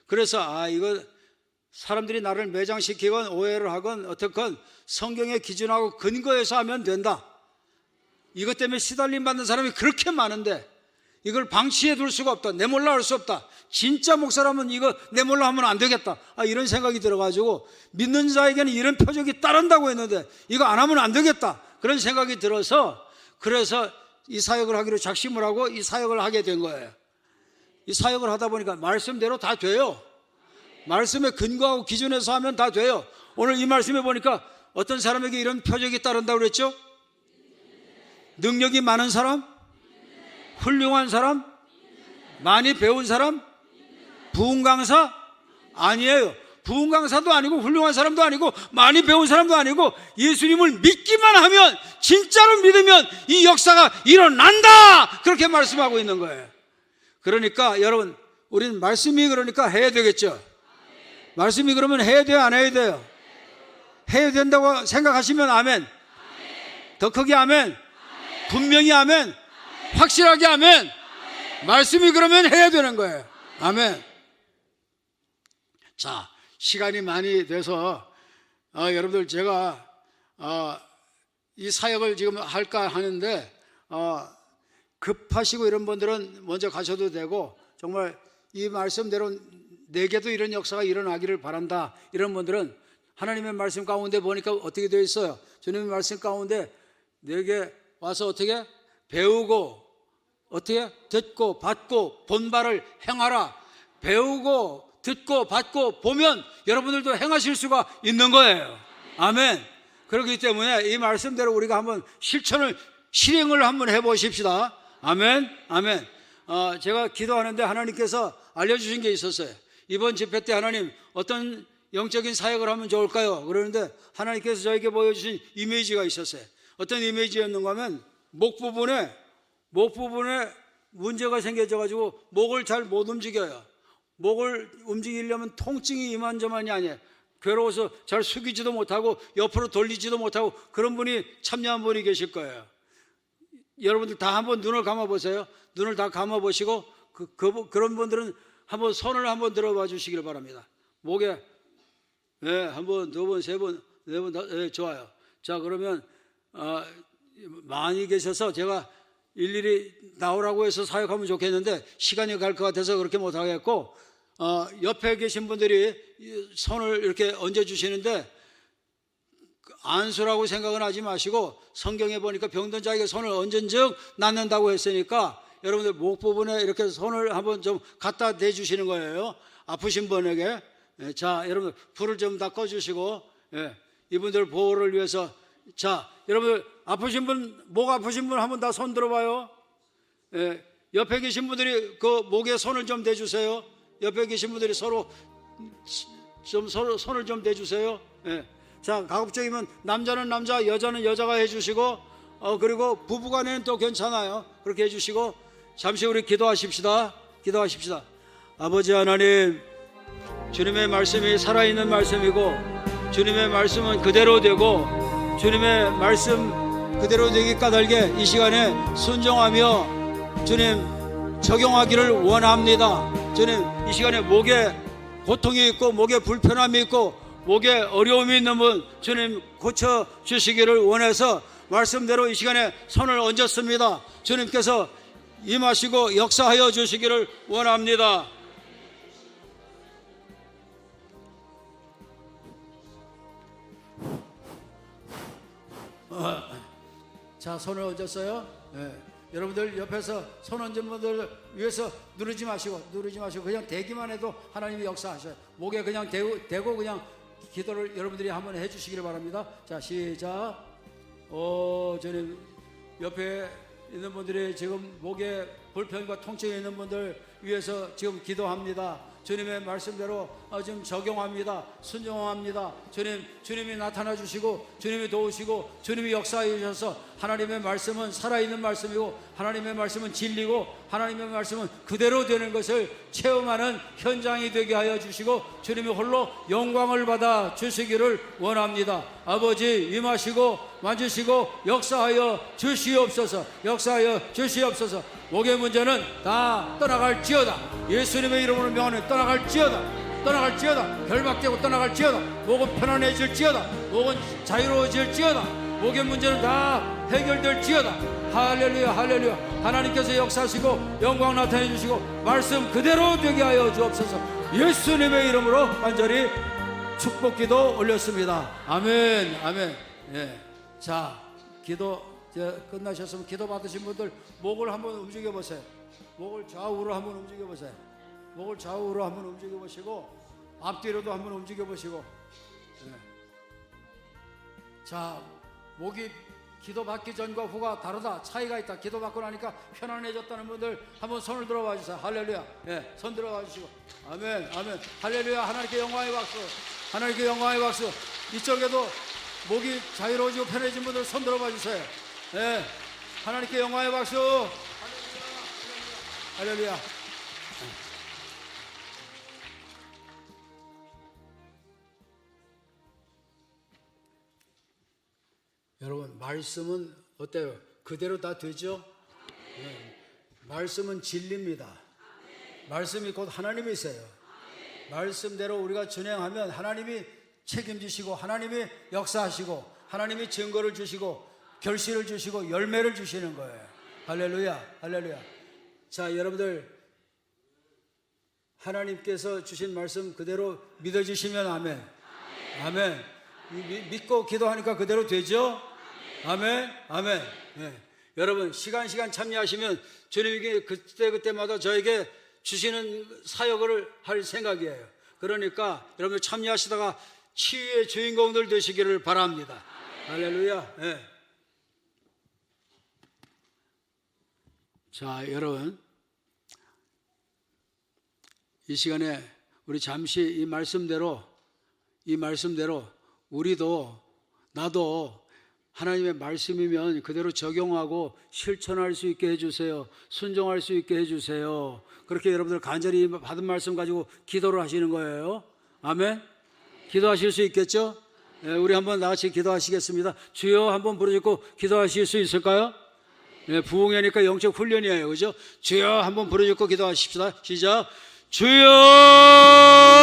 그래서 이거 사람들이 나를 매장시키건 오해를 하건 어떻건 성경의 기준하고 근거해서 하면 된다. 이것 때문에 시달림 받는 사람이 그렇게 많은데 이걸 방치해 둘 수가 없다. 내몰라 할 수 없다. 진짜 목사라면 이거 내몰라 하면 안 되겠다. 이런 생각이 들어가지고 믿는 자에게는 이런 표적이 따른다고 했는데 이거 안 하면 안 되겠다. 그런 생각이 들어서 그래서 이 사역을 하기로 작심을 하고 이 사역을 하게 된 거예요. 이 사역을 하다 보니까 말씀대로 다 돼요. 말씀에 근거하고 기준에서 하면 다 돼요. 오늘 이 말씀에 보니까 어떤 사람에게 이런 표적이 따른다고 그랬죠? 능력이 많은 사람? 훌륭한 사람? 많이 배운 사람? 부흥 강사? 아니에요. 부흥 강사도 아니고 훌륭한 사람도 아니고 많이 배운 사람도 아니고 예수님을 믿기만 하면 진짜로 믿으면 이 역사가 일어난다! 그렇게 말씀하고 있는 거예요. 그러니까 여러분 우리는 말씀이 그러니까 해야 되겠죠. 말씀이 그러면 해야 돼요, 안 해야 돼요? 해야 된다고 생각하시면 아멘. 더 크게 아멘. 분명히 아멘. 확실하게 아멘. 말씀이 그러면 해야 되는 거예요. 아멘. 자, 시간이 많이 돼서 여러분들 제가 이 사역을 지금 할까 하는데 급하시고 이런 분들은 먼저 가셔도 되고 정말 이 말씀대로 내게도 이런 역사가 일어나기를 바란다. 이런 분들은 하나님의 말씀 가운데 보니까 어떻게 되어 있어요? 주님의 말씀 가운데 내게 와서 어떻게 배우고 어떻게 듣고 받고 본 바를 행하라. 배우고 듣고 받고 보면 여러분들도 행하실 수가 있는 거예요. 아멘. 그렇기 때문에 이 말씀대로 우리가 한번 실행을 한번 해보십시다. 아멘. 아멘. 제가 기도하는데 하나님께서 알려주신 게 있었어요. 이번 집회 때 하나님 어떤 영적인 사역을 하면 좋을까요? 그러는데 하나님께서 저에게 보여주신 이미지가 있었어요. 어떤 이미지였는가 하면 목 부분에 문제가 생겨져가지고 목을 잘 못 움직여요. 목을 움직이려면 통증이 이만저만이 아니에요. 괴로워서 잘 숙이지도 못하고 옆으로 돌리지도 못하고 그런 분이 참여한 분이 계실 거예요. 여러분들 다 한번 눈을 감아보세요. 눈을 다 감아보시고 그런 분들은 한번 손을 한번 들어봐 주시길 바랍니다. 목에 한 번, 두 번, 세 번, 네 번, 좋아요. 자, 그러면 많이 계셔서 제가 일일이 나오라고 해서 사역하면 좋겠는데 시간이 갈 것 같아서 그렇게 못하겠고 옆에 계신 분들이 손을 이렇게 얹어주시는데 안수라고 생각은 하지 마시고 성경에 보니까 병든 자에게 손을 얹은 즉 낫는다고 했으니까 여러분들 목 부분에 이렇게 손을 한번 좀 갖다 대주시는 거예요. 아프신 분에게. 자, 여러분 불을 좀 다 꺼주시고 이분들 보호를 위해서 자, 여러분들 아프신 분, 목 아프신 분 한번 다 손 들어봐요. 옆에 계신 분들이 그 목에 손을 좀 대주세요. 옆에 계신 분들이 서로 손을 좀 대주세요. 자, 가급적이면 남자는 남자, 여자는 여자가 해주시고 그리고 부부간에는 또 괜찮아요. 그렇게 해주시고 잠시 우리 기도하십시다. 아버지 하나님, 주님의 말씀이 살아있는 말씀이고 주님의 말씀은 그대로 되고 주님의 말씀 그대로 되기 까닭에 이 시간에 순종하며 주님 적용하기를 원합니다. 주님 이 시간에 목에 고통이 있고 목에 불편함이 있고 목에 어려움이 있는 분 주님 고쳐주시기를 원해서 말씀대로 이 시간에 손을 얹었습니다. 주님께서 임하시고 역사하여 주시기를 원합니다. 자, 손을 얹었어요. 여러분들 옆에서 손 얹은 분들 위해서 누르지 마시고 그냥 대기만 해도 하나님이 역사하셔요. 목에 그냥 대고 그냥 기도를 여러분들이 한번 해주시기를 바랍니다. 자, 시작. 저는 옆에 있는 분들이 지금 목에 불편과 통증이 있는 분들 위해서 지금 기도합니다. 주님의 말씀대로 지금 적용합니다. 순종합니다. 주님이 나타나 주시고 주님이 도우시고 주님이 역사해 주셔서 하나님의 말씀은 살아있는 말씀이고 하나님의 말씀은 진리고 하나님의 말씀은 그대로 되는 것을 체험하는 현장이 되게 하여 주시고 주님이 홀로 영광을 받아 주시기를 원합니다. 아버지 임하시고 만지시고 역사하여 주시옵소서. 목의 문제는 다 떠나갈지어다. 예수님의 이름으로 명하는 떠나갈지어다. 결박되고 떠나갈지어다. 목은 편안해질지어다. 목은 자유로워질지어다. 목의 문제는 다 해결될지어다. 할렐루야. 하나님께서 역사하시고 영광 나타내 주시고 말씀 그대로 되게 하여 주옵소서. 예수님의 이름으로 간절히 축복기도 올렸습니다. 아멘. 예. 자, 기도 끝나셨으면 기도 받으신 분들 목을 한번 움직여 보세요. 목을 좌우로 한번 움직여 보시고 앞뒤로도 한번 움직여 보시고. 예. 자, 목이 기도 받기 전과 후가 다르다. 차이가 있다. 기도 받고 나니까 편안해졌다는 분들 한번 손을 들어봐 주세요. 할렐루야. 예, 손 들어봐 주시고. 아멘. 할렐루야. 하나님께 영광의 박수. 이쪽에도 목이 자유로워지고 편해진 분들 손 들어봐 주세요. 예, 하나님께 영광의 박수. 할렐루야. 여러분, 말씀은 어때요? 그대로 다 되죠? 네. 말씀은 진리입니다. 말씀이 곧 하나님이세요. 말씀대로 우리가 준행하면 하나님이 책임지시고 하나님이 역사하시고 하나님이 증거를 주시고 결실을 주시고 열매를 주시는 거예요. 할렐루야. 자, 여러분들 하나님께서 주신 말씀 그대로 믿어주시면 아멘. 믿고 기도하니까 그대로 되죠? 아멘. 네. 여러분, 시간 참여하시면 주님이 그때마다 저에게 주시는 사역을 할 생각이에요. 그러니까 여러분들 참여하시다가 치유의 주인공들 되시기를 바랍니다. 할렐루야. 네. 자, 여러분, 이 시간에 우리 잠시 이 말씀대로 우리도 나도 하나님의 말씀이면 그대로 적용하고 실천할 수 있게 해주세요. 순종할 수 있게 해주세요. 그렇게 여러분들 간절히 받은 말씀 가지고 기도를 하시는 거예요. 아멘. 기도하실 수 있겠죠? 네, 우리 한번 나같이 기도하시겠습니다. 주여 한번 부르짖고 기도하실 수 있을까요? 네, 부흥회니까 영적 훈련이에요. 그죠? 주여 한번 부르짖고 기도하십시다. 시작. 주여!